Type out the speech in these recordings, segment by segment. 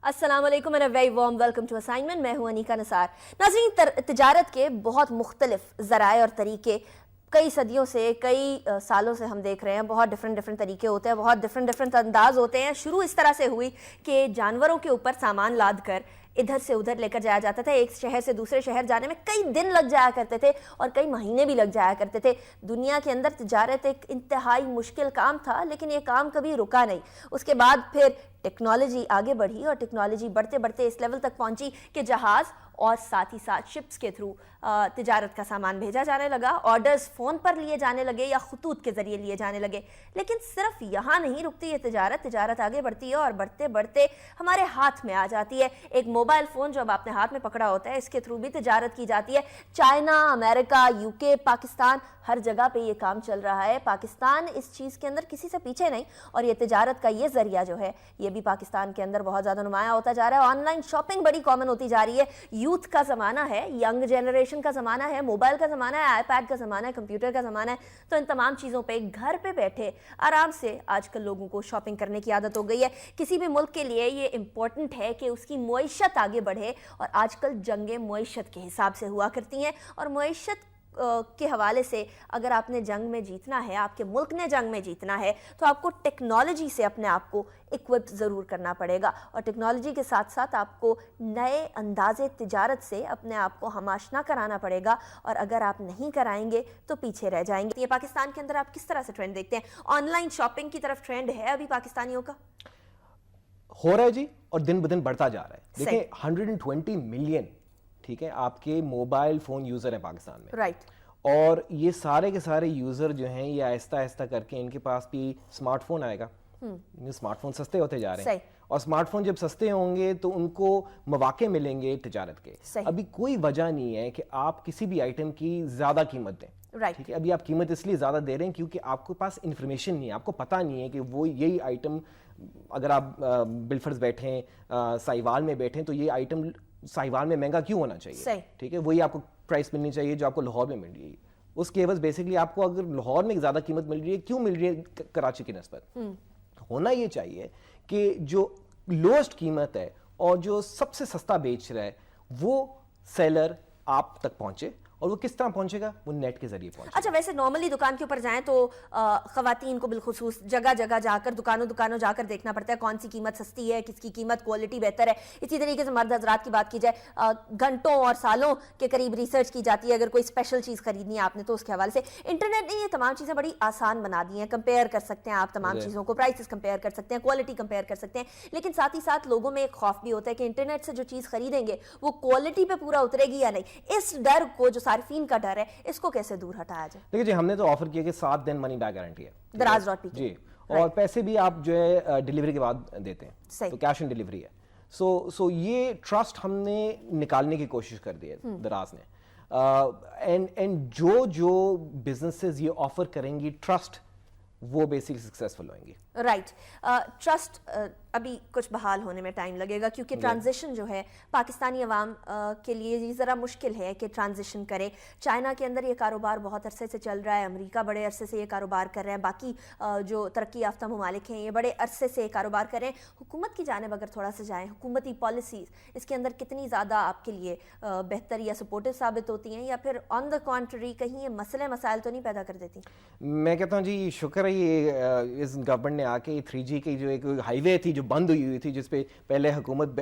السلام علیکم and a very warm welcome to assignment. میں ہوں انیکا نثار. ناظرین، تجارت کے بہت مختلف ذرائع اور طریقے کئی صدیوں سے کئی سالوں سے ہم دیکھ رہے ہیں. بہت ڈفرینٹ طریقے ہوتے ہیں, بہت ڈفرینٹ انداز ہوتے ہیں. شروع اس طرح سے ہوئی کہ جانوروں کے اوپر سامان لاد کر ادھر سے ادھر لے کر جایا جاتا تھا. ایک شہر سے دوسرے شہر جانے میں کئی دن لگ جایا کرتے تھے اور کئی مہینے بھی لگ جایا کرتے تھے. دنیا کے اندر تجارت ایک انتہائی مشکل کام تھا, لیکن یہ کام کبھی رکا نہیں. اس کے بعد پھر ٹیکنالوجی آگے بڑھی اور ٹیکنالوجی بڑھتے بڑھتے اس لیول تک پہنچی کہ جہاز اور ساتھ ہی ساتھ شپس کے تھرو تجارت کا سامان بھیجا جانے لگا. آرڈرز فون پر لیے جانے لگے یا خطوط کے ذریعے لیے جانے لگے. لیکن صرف یہاں نہیں رکتی یہ تجارت آگے بڑھتی ہے اور بڑھتے بڑھتے ہمارے ہاتھ میں آ جاتی ہے. ایک موبائل فون جو اب آپ نے ہاتھ میں پکڑا ہوتا ہے, اس کے تھرو بھی تجارت کی جاتی ہے. چائنا, امریکہ, UK, پاکستان, ہر جگہ پہ یہ کام چل رہا ہے. پاکستان اس چیز کے اندر کسی سے پیچھے نہیں, اور یہ تجارت کا یہ ذریعہ جو ہے یہ بھی پاکستان کے اندر بہت زیادہ نمایاں ہوتا جا رہا ہے. آن لائن شاپنگ بڑی کامن ہوتی جا رہی ہے. یوتھ کا زمانہ ہے, ینگ جنریشن کا زمانہ ہے, موبائل کا زمانہ ہے, آئی پیڈ کا زمانہ ہے, کمپیوٹر کا زمانہ ہے. تو ان تمام چیزوں پہ گھر پہ بیٹھے آرام سے آج کل لوگوں کو شاپنگ کرنے کی عادت ہو گئی ہے. کسی بھی ملک کے لیے یہ امپورٹنٹ ہے کہ اس کی معیشت آگے بڑھے, اور آج کل جنگیں معیشت کے حساب سے ہوا کرتی ہیں. اور معیشت کے حوالے سے اگر آپ نے جنگ میں جیتنا ہے, آپ کے ملک نے جنگ میں جیتنا ہے, تو آپ کو ٹیکنالوجی سے اپنے آپ کو اکوپ ضرور کرنا پڑے گا. اور ٹیکنالوجی کے ساتھ ساتھ آپ کو نئے انداز تجارت سے اپنے آپ کو ہم آشنا کرانا پڑے گا, اور اگر آپ نہیں کرائیں گے تو پیچھے رہ جائیں گے. یہ پاکستان کے اندر آپ کس طرح سے ٹرینڈ دیکھتے ہیں؟ آن لائن شاپنگ کی طرف ٹرینڈ ہے ابھی پاکستانیوں کا؟ ہو رہا ہے جی, اور دن بدن بڑھتا جا رہا ہے. دیکھیں 120 ملین ٹھیک ہے آپ کے موبائل فون یوزر ہیں پاکستان میں, رائٹ. اور یہ سارے کے سارے یوزر جو ہیں یہ آہستہ آہستہ کر کے ان کے پاس بھی اسمارٹ فون آئے گا. اسمارٹ فون سستے ہوتے جا رہے ہیں, اور اسمارٹ فون جب سستے ہوں گے تو ان کو مواقع ملیں گے تجارت کے. ابھی کوئی وجہ نہیں ہے کہ آپ کسی بھی آئٹم کی زیادہ قیمت دیں. ٹھیک ہے, ابھی آپ قیمت اس لیے زیادہ دے رہے ہیں کیونکہ آپ کے پاس انفارمیشن نہیں ہے, آپ کو پتہ نہیں ہے کہ وہ یہی آئٹم, اگر آپ بالفرض بیٹھیں سائیوال میں بیٹھیں تو یہ آئٹم سائیوال میں مہنگا کیوں ہونا چاہیے. ٹھیک ہے, وہی آپ کو پرائس ملنی چاہیے جو آپ کو لاہور میں مل رہی ہے. اس کے عوض بیسکلی آپ کو اگر لاہور میں زیادہ قیمت مل رہی ہے, کیوں مل رہی ہے کراچی کی نسبت؟ ہونا یہ چاہیے کہ جو لوسٹ قیمت ہے اور جو سب سے سستا بیچ رہا ہے وہ سیلر آپ تک پہنچے. اور وہ کس طرح پہنچے گا؟ وہ نیٹ کے ذریعے پہنچے. اچھا, ویسے نارملی دکان کے اوپر جائیں تو خواتین کو بالخصوص جگہ جگہ جا کر دکانوں جا کر دیکھنا پڑتا ہے کون سی قیمت سستی ہے, کس کی قیمت کوالٹی بہتر ہے. اسی طریقے سے مرد حضرات کی بات کی جائے, گھنٹوں اور سالوں کے قریب ریسرچ کی جاتی ہے. اگر کوئی اسپیشل چیز خریدنی ہے آپ نے تو اس کے حوالے سے انٹرنیٹ نے یہ تمام چیزیں بڑی آسان بنا دی ہیں. کمپیئر کر سکتے ہیں آپ تمام چیزوں کو, پرائسز کمپیئر کر سکتے ہیں, کوالٹی کمپیئر کر سکتے ہیں. لیکن ساتھ ہی ساتھ لوگوں میں ایک خوف بھی ہوتا ہے کہ انٹرنیٹ سے جو چیز خریدیں گے وہ کوالٹی پہ پورا اترے گی یا نہیں. اس ڈر کو, جو صارفین کا ڈر ہے, اس کو کیسے دور ہٹایا جائے؟ دیکھیں جی, ہم نے تو آفر کیا کہ 7 دن منی بیک گارنٹی ہے دراز.pk جی, اور پیسے بھی آپ جو ہے ڈیلیوری کے بعد دیتے ہیں, تو کیش آن ڈیلیوری ہے. سو یہ ٹرسٹ ہم نے نکالنے کی کوشش کر دی ہے دراز نے. اینڈ جو بزنسز یہ آفر کریں گی ٹرسٹ, وہ بیسکلی سکسیسفل ہوئیں گی. رائٹ. ٹرسٹ ابھی کچھ بحال ہونے میں ٹائم لگے گا, کیونکہ ٹرانزیشن جو ہے پاکستانی عوام کے لیے یہ ذرا مشکل ہے کہ ٹرانزیشن کرے. چائنا کے اندر یہ کاروبار بہت عرصے سے چل رہا ہے, امریکہ بڑے عرصے سے یہ کاروبار کر رہے ہیں, باقی جو ترقی یافتہ ممالک ہیں یہ بڑے عرصے سے یہ کاروبار کر رہے ہیں. حکومت کی جانب اگر تھوڑا سا جائیں, حکومتی پالیسیز اس کے اندر کتنی زیادہ آپ کے لیے بہتر یا سپورٹو ثابت ہوتی ہیں, یا پھر آن دا کانٹری کہیں یہ مسائل تو نہیں پیدا کر دیتی؟ میں کہتا ہوں جی شکر ہے یہ اس گورنمنٹ نے آ کے 3G کی جو ایک ہائی وے تھی جو بند ہوئی تھی, جس پہ پہلے حکومت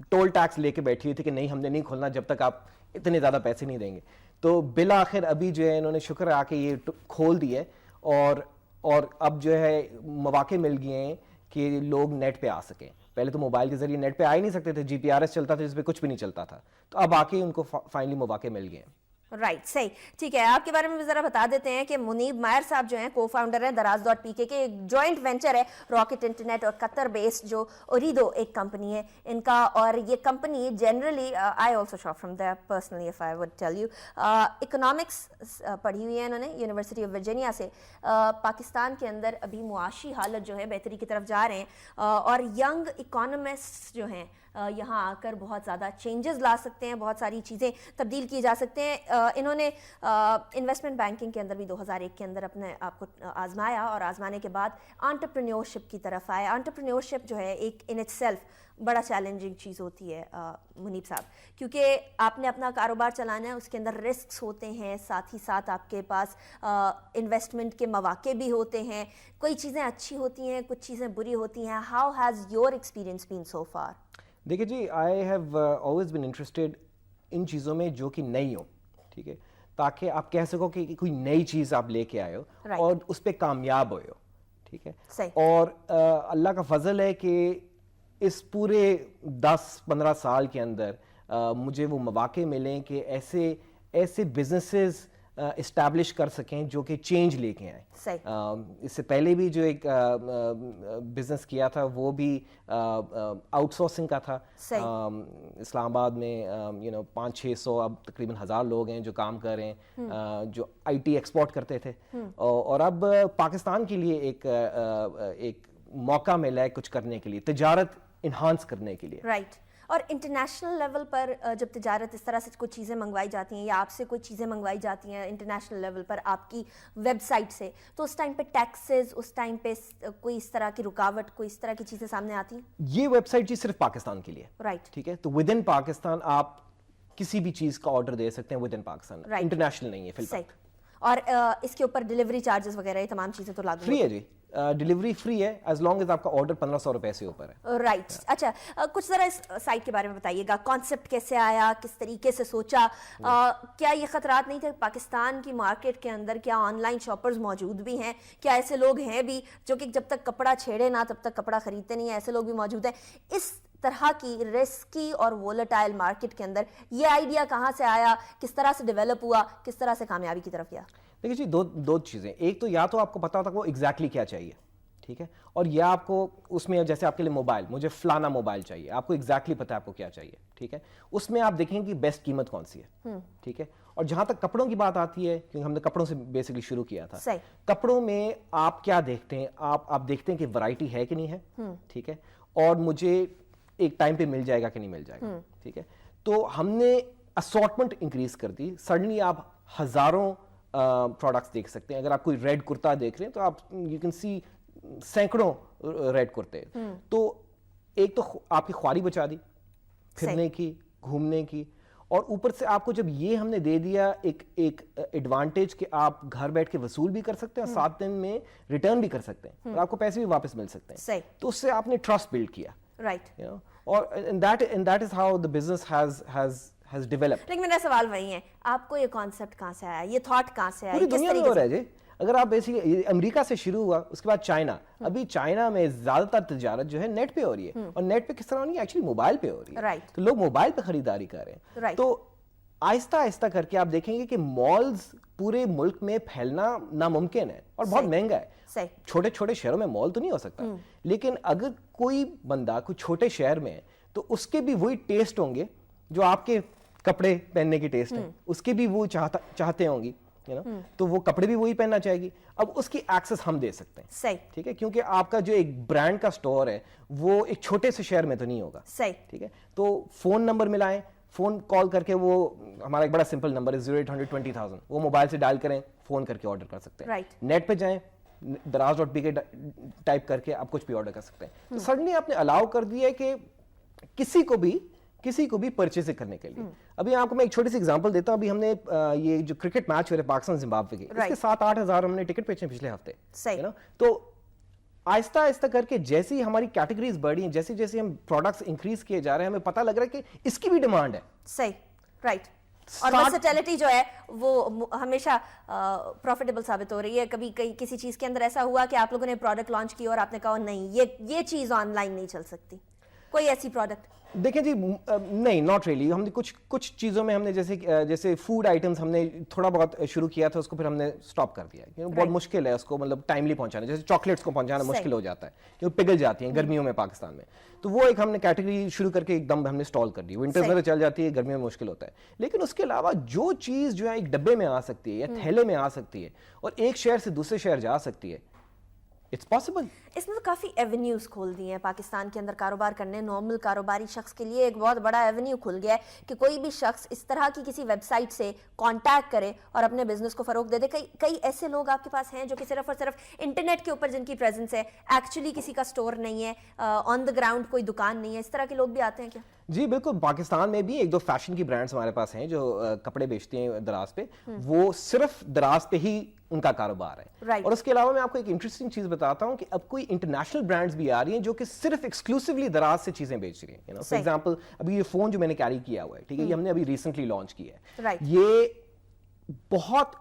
ٹول ٹیکس لے کے بیٹھی ہوئی تھی کہ نہیں ہم نے نہیں کھولنا جب تک آپ اتنے زیادہ پیسے نہیں دیں گے, تو بالآخر ابھی جو ہے انہوں نے شکر آ کے یہ کھول دی ہے. اور اب جو ہے مواقع مل گئے ہیں کہ لوگ نیٹ پہ آ سکیں. پہلے تو موبائل کے ذریعے نیٹ پہ آ ہی نہیں سکتے تھے, GPRS چلتا تھا جس پہ کچھ بھی نہیں چلتا تھا, تو اب آ کے ان کو فائنلی مواقع مل گئے ہیں. رائٹ, صحیح, ٹھیک ہے. آپ کے بارے میں بھی ذرا بتا دیتے ہیں کہ منیب ماہر صاحب جو ہیں کو فاؤنڈر ہیں دراز.pk کے. ایک جوائنٹ وینچر ہے راکٹ انٹرنیٹ اور قطر بیسڈ جو اوریدو ایک کمپنی ہے ان کا. اور یہ company generally I also shop from there personally if I would tell you, economics پڑھی ہوئی ہے انہوں نے یونیورسٹی آف ورجینیا سے. پاکستان کے اندر ابھی معاشی حالت جو ہے بہتری کی طرف جا رہے ہیں, اور ینگ اکانومسٹ جو ہیں یہاں آ کر بہت زیادہ چینجز لا سکتے ہیں, بہت ساری چیزیں تبدیل کی جا سکتے ہیں. انہوں نے انویسٹمنٹ بینکنگ کے اندر بھی 2001 کے اندر اپنے آپ کو آزمایا, اور آزمانے کے بعد انٹرپرینیورشپ کی طرف آئے. انٹرپرینیورشپ جو ہے ایک ان اٹ سیلف بڑا چیلنجنگ چیز ہوتی ہے منیب صاحب, کیونکہ آپ نے اپنا کاروبار چلانا ہے, اس کے اندر رسکس ہوتے ہیں, ساتھ ہی ساتھ آپ کے پاس انویسٹمنٹ کے مواقع بھی ہوتے ہیں. کوئی چیزیں اچھی ہوتی ہیں, کچھ چیزیں بری ہوتی ہیں. How has your experience been so far? دیکھیے جی, I have always been interested in چیزوں میں جو کہ نئی ہو, ٹھیک ہے, تاکہ آپ کہہ سکو کہ کوئی نئی چیز آپ لے کے آئے ہو اور اس پہ کامیاب ہوئے ہو, ٹھیک ہے. اور اللہ کا فضل ہے کہ اس پورے 10-15 سال کے اندر مجھے وہ مواقع ملیں کہ ایسے بزنسز اسٹیبلش کر سکیں جو کہ چینج لے کے آئیں. اس سے پہلے بھی جو ایک بزنس کیا تھا وہ بھی آؤٹ سورسنگ کا تھا. اسلام آباد میں 500-600 اب تقریباً 1000 لوگ ہیں جو کام کر رہے ہیں, جو آئی ٹی ایکسپورٹ کرتے تھے, اور اب پاکستان کے لیے ایک موقع ملا ہے کچھ کرنے کے لیے, تجارت انہانس کرنے کے لیے. رائٹ. اور انٹرنیشنل لیول پر جب تجارت اس طرح سے کچھ چیزیں منگوائی جاتی ہیں یا آپ سے کوئی چیزیں منگوائی جاتی ہیں انٹرنیشنل لیول پر آپ کی ویب سائٹ سے, تو اس ٹائم پہ ٹیکسز, اس ٹائم پہ کوئی اس طرح کی رکاوٹ, کوئی اس طرح کی چیزیں سامنے آتی ہیں؟ یہ ویب سائٹ جی صرف پاکستان کے لیے, رائٹ, ٹھیک ہے. تو ود ان پاکستان آپ کسی بھی چیز کا آرڈر دے سکتے ہیں ود ان پاکستان, انٹرنیشنل نہیں ہے. صحیح. اور اس کے اوپر ڈیلیوری چارجز وغیرہ یہ تمام چیزیں تو لاگو فری ہے جی, ڈیلیوری فری ہے ایز لانگ ایز آپ کا آرڈر 1500 روپے سے اوپر ہے. رائٹ. اچھا, کچھ ذرا اس سائٹ کے بارے میں بتائیے گا, کانسیپٹ کیسے آیا, کس طریقے سے سوچا, کیا یہ خطرات نہیں تھے پاکستان کی مارکیٹ کے اندر, کیا آن لائن شاپرز موجود بھی ہیں, کیا ایسے لوگ ہیں بھی جو کہ جب تک کپڑا چھیڑے نہ تب تک کپڑا خریدتے نہیں ہیں, ایسے لوگ بھی موجود ہیں؟ اس طرح کی رسکی اور وولٹائل مارکیٹ کے اندر یہ آئیڈیا کہاں سے آیا, کس طرح سے ڈیولپ ہوا, کس طرح سے کامیابی کی طرف گیا؟ دیکھیے جی, دو چیزیں. ایک تو یا تو آپ کو پتا ہوتا کہ وہ ایگزیکٹلی کیا چاہیے, ٹھیک ہے, اور یا آپ کو اس میں جیسے آپ کے لیے موبائل, مجھے فلانا موبائل چاہیے, آپ کو ایگزیکٹلی پتا ہے آپ کو کیا چاہیے, ٹھیک ہے. اس میں آپ دیکھیں کہ بیسٹ قیمت کون سی ہے, ٹھیک ہے. اور جہاں تک کپڑوں کی بات آتی ہے, کیونکہ ہم نے کپڑوں سے بیسکلی شروع کیا تھا, کپڑوں میں آپ کیا دیکھتے ہیں, آپ دیکھتے ہیں کہ ورائٹی ہے کہ نہیں ہے, ٹھیک ہے, اور مجھے ایک ٹائم پہ مل جائے گا کہ نہیں مل جائے گا, ٹھیک ہے. تو ہم نے اسارٹمنٹ انکریز کر دی. سڈنلی آپ ہزاروں پروڈکٹس دیکھ سکتے ہیں. اگر آپ کوئی ریڈ کرتا دیکھ رہے ہیں تو آپ یو کین سی سینکڑوں ریڈ کرتے. تو ایک تو آپ کی خواری بچا دی پھرنے کی, گھومنے کی, اور اوپر سے آپ کو جب یہ ہم نے دے دیا ایک ایڈوانٹیج کہ آپ گھر بیٹھ کے وصول بھی کر سکتے ہیں اور 7 دن میں ریٹرن بھی کر سکتے ہیں اور آپ کو پیسے بھی واپس مل سکتے ہیں. تو اس سے آپ نے ٹرسٹ بلڈ کیا, رائٹ. اور that is how the business has developed. لیکن میرا سوال وہی ہے, آپ کو یہ کانسیپٹ کہاں سے آیا, یہ تھاٹ کہاں سے آیا, پوری دنیا میں ہو رہا ہے جی. اگر آپ بیسیکلی امریکہ سے شروع ہوا, اس کے بعد چائنا, ابھی چائنا میں زیادہ تر تجارت جو ہے نیٹ پہ ہو رہی ہے, اور نیٹ پہ کس طرح ہو رہی ہے, ایکچولی موبائل پہ ہو رہی ہے. تو لوگ موبائل پہ خریداری کر رہے ہیں. تو آہستہ آہستہ کر کے آپ دیکھیں گے کہ مالز پورے ملک میں پھیلنا ناممکن ہے اور بہت مہنگا ہے. چھوٹے چھوٹے شہروں میں مال تو نہیں ہو سکتا, لیکن اگر کوئی بندہ کوئی چھوٹے شہر میں ہے تو اس کے بھی وہی ٹیسٹ ہوں گے جو آپ کے کپڑے پہننے کی ٹیسٹ ہے, اس کے بھی وہ چاہتے ہوں گی, تو وہ کپڑے بھی وہی پہننا چاہے گی. اب اس کی ایکسس ہم دے سکتے ہیں, ٹھیک ہے, کیونکہ آپ کا جو ایک برانڈ کا سٹور ہے وہ ایک چھوٹے سے شہر میں تو نہیں ہوگا, ٹھیک ہے. تو فون نمبر ملائیں, فون کال کر کے, وہ ہمارا ایک بڑا سمپل نمبر ہے 0800-20,000, وہ موبائل سے ڈائل کریں, فون کر کے آرڈر کر سکتے ہیں. نیٹ پہ جائیں, daraz.pk ٹائپ کر کے آپ کچھ بھی آرڈر کر سکتے ہیں. تو سڈنلی آپ نے الاؤ کر دیا ہے کہ کسی کو بھی پرچیز کرنے کے لیے. ابھی آپ کو میں ایک چھوٹی سی ایگزامپل دیتا ہوں. ابھی ہم نے یہ جو کرکٹ میچ ہو رہے پاکستان زمبابوے کے, اس کے 7-8 ہزار ہم نے ٹکٹ بیچے پچھلے ہفتے. تو آہستہ آہستہ کر کے جیسے ہی ہماری کیٹیگریز بڑھی ہیں, جیسے جیسے ہم پروڈکٹس انکریز کیے جا رہے ہیں, ہمیں پتہ لگ رہا ہے کہ اس کی بھی ڈیمانڈ ہے. صحیح, رائٹ. اور ورسٹیلٹی جو ہے وہ ہمیشہ پروفیٹیبل ثابت ہو رہی ہے. کبھی کسی چیز کے اندر ایسا ہوا کہ آپ لوگوں نے پروڈکٹ لانچ کیا اور آپ نے کہا نہیں یہ چیز آن لائن نہیں چل سکتی, کوئی ایسی پروڈکٹ؟ دیکھیں جی, نہیں, ناٹ ریئلی. ہم نے کچھ چیزوں میں ہم نے جیسے فوڈ آئٹمس ہم نے تھوڑا بہت شروع کیا تھا, اس کو پھر ہم نے اسٹاپ کر دیا. بہت مشکل ہے اس کو مطلب ٹائملی پہنچانا. جیسے چاکلیٹس کو پہنچانا مشکل ہو جاتا ہے کیونکہ پگھل جاتی ہیں گرمیوں میں پاکستان میں. تو وہ ایک ہم نے کیٹیگری شروع کر کے ایک دم ہم نے اسٹال کر دی. ونٹرز میں چل جاتی ہے, گرمیوں میں مشکل ہوتا ہے. لیکن اس کے علاوہ جو چیز جو ہے ایک ڈبے میں آ سکتی ہے یا تھیلے میں آ سکتی ہے اور ایک شہر سے دوسرے شہر جا سکتی ہے, It's possible. इसमें तो काफ़ी एवेन्यूज़ खोल दिए हैं पाकिस्तान के अंदर कारोबार करने। नॉर्मल कारोबारी शख्स के लिए एक बहुत बड़ा एवेन्यू खुल गया है कि कोई भी शख्स इस तरह की किसी वेबसाइट से कांटेक्ट करे और अपने बिजनेस को फ़रोग दे दे। कई ऐसे लोग आपके पास हैं जो कि सिर्फ और सिर्फ इंटरनेट के ऊपर जिनकी प्रेजेंस है, एक्चुअली किसी का स्टोर नहीं है, ऑन द ग्राउंड कोई दुकान नहीं है, इस तरह के लोग भी आते हैं क्या? जी बिल्कुल, पाकिस्तान में भी एक दो फैशन की ब्रांड्स हमारे पास हैं जो कपड़े बेचते हैं दराज पे, वो सिर्फ दराज पे ही उनका कारोबार है। Right. और उसके अलावा मैं आपको एक इंटरेस्टिंग चीज बताता हूं कि अब कोई इंटरनेशनल ब्रांड्स भी आ रही हैं जो कि सिर्फ एक्सक्लूसिवली दराज से चीजें बेच रही हैं। यू नो, फॉर एग्जांपल अभी ये फोन जो मैंने कैरी किया हुआ है, ठीक है, ये हमने अभी रिसेंटली लॉन्च किया है। Right. ये बहुत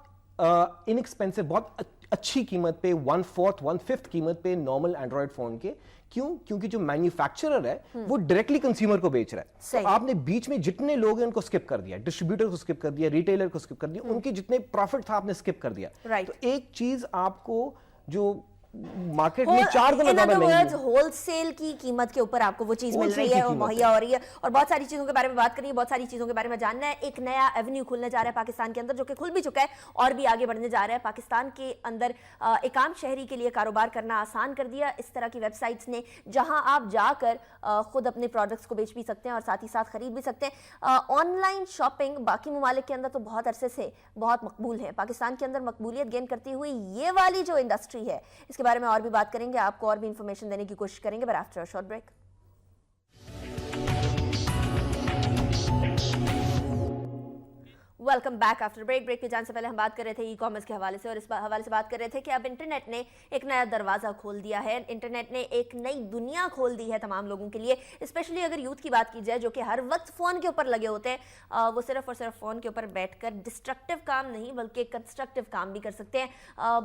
इनएक्सपेंसिव, बहुत अच्छी कीमत पे, 1/4 1/5 कीमत पे नॉर्मल एंड्रॉइड फोन के। क्यों? क्योंकि जो मैन्युफैक्चरर है वो डायरेक्टली कंज्यूमर को बेच रहा है। तो आपने बीच में जितने लोग हैं उनको स्किप कर दिया, डिस्ट्रीब्यूटर को स्किप कर दिया, रिटेलर को स्किप कर दिया, उनके जितने प्रॉफिट था आपने स्किप कर दिया। तो एक चीज आपको जो मार्केट में 4 गुना ज्यादा महंगी है, होलसेल की कीमत के ऊपर आपको वो चीज मिल रही है, वो मुहैया हो रही है। और बहुत सारी चीजों के बारे में बात करनी है, बहुत सारी चीजों के बारे में जानना है। एक नया एवेन्यू खुलने जा रहा है पाकिस्तान के अंदर, जो कि खुल भी चुका है और भी आगे बढ़ने जा रहा है। पाकिस्तान के अंदर एक आम शहरी के लिए कारोबार करना आसान कर दिया इस तरह की वेबसाइट्स ने, जहां आप जाकर खुद अपने प्रोडक्ट्स को बेच भी सकते हैं और साथ ही साथ खरीद भी सकते हैं। ऑनलाइन शॉपिंग बाकी ममालिक के अंदर तो बहुत अरसे से बहुत मकबूल है, पाकिस्तान के अंदर मकबूलियत गेन करती हुई ये वाली जो इंडस्ट्री है, इसके बारे में और भी बात करेंगे, आपको और भी इंफॉर्मेशन देने की कोशिश करेंगे, but after a short break. Welcome back after break. Break पे जाने से पहले हम बात कर रहे थे ई कॉमर्स के हवाले से, और इस हवाले से बात कर रहे थे कि अब इंटरनेट ने एक नया दरवाज़ा खोल दिया है। इंटरनेट ने एक नई दुनिया खोल दी है तमाम लोगों के लिए, स्पेशली अगर यूथ की बात की जाए जो कि हर वक्त फ़ोन के ऊपर लगे होते हैं। वो सिर्फ और सिर्फ फ़ोन के ऊपर बैठकर डिस्ट्रक्टिव काम नहीं बल्कि कंस्ट्रक्टिव काम भी कर सकते हैं।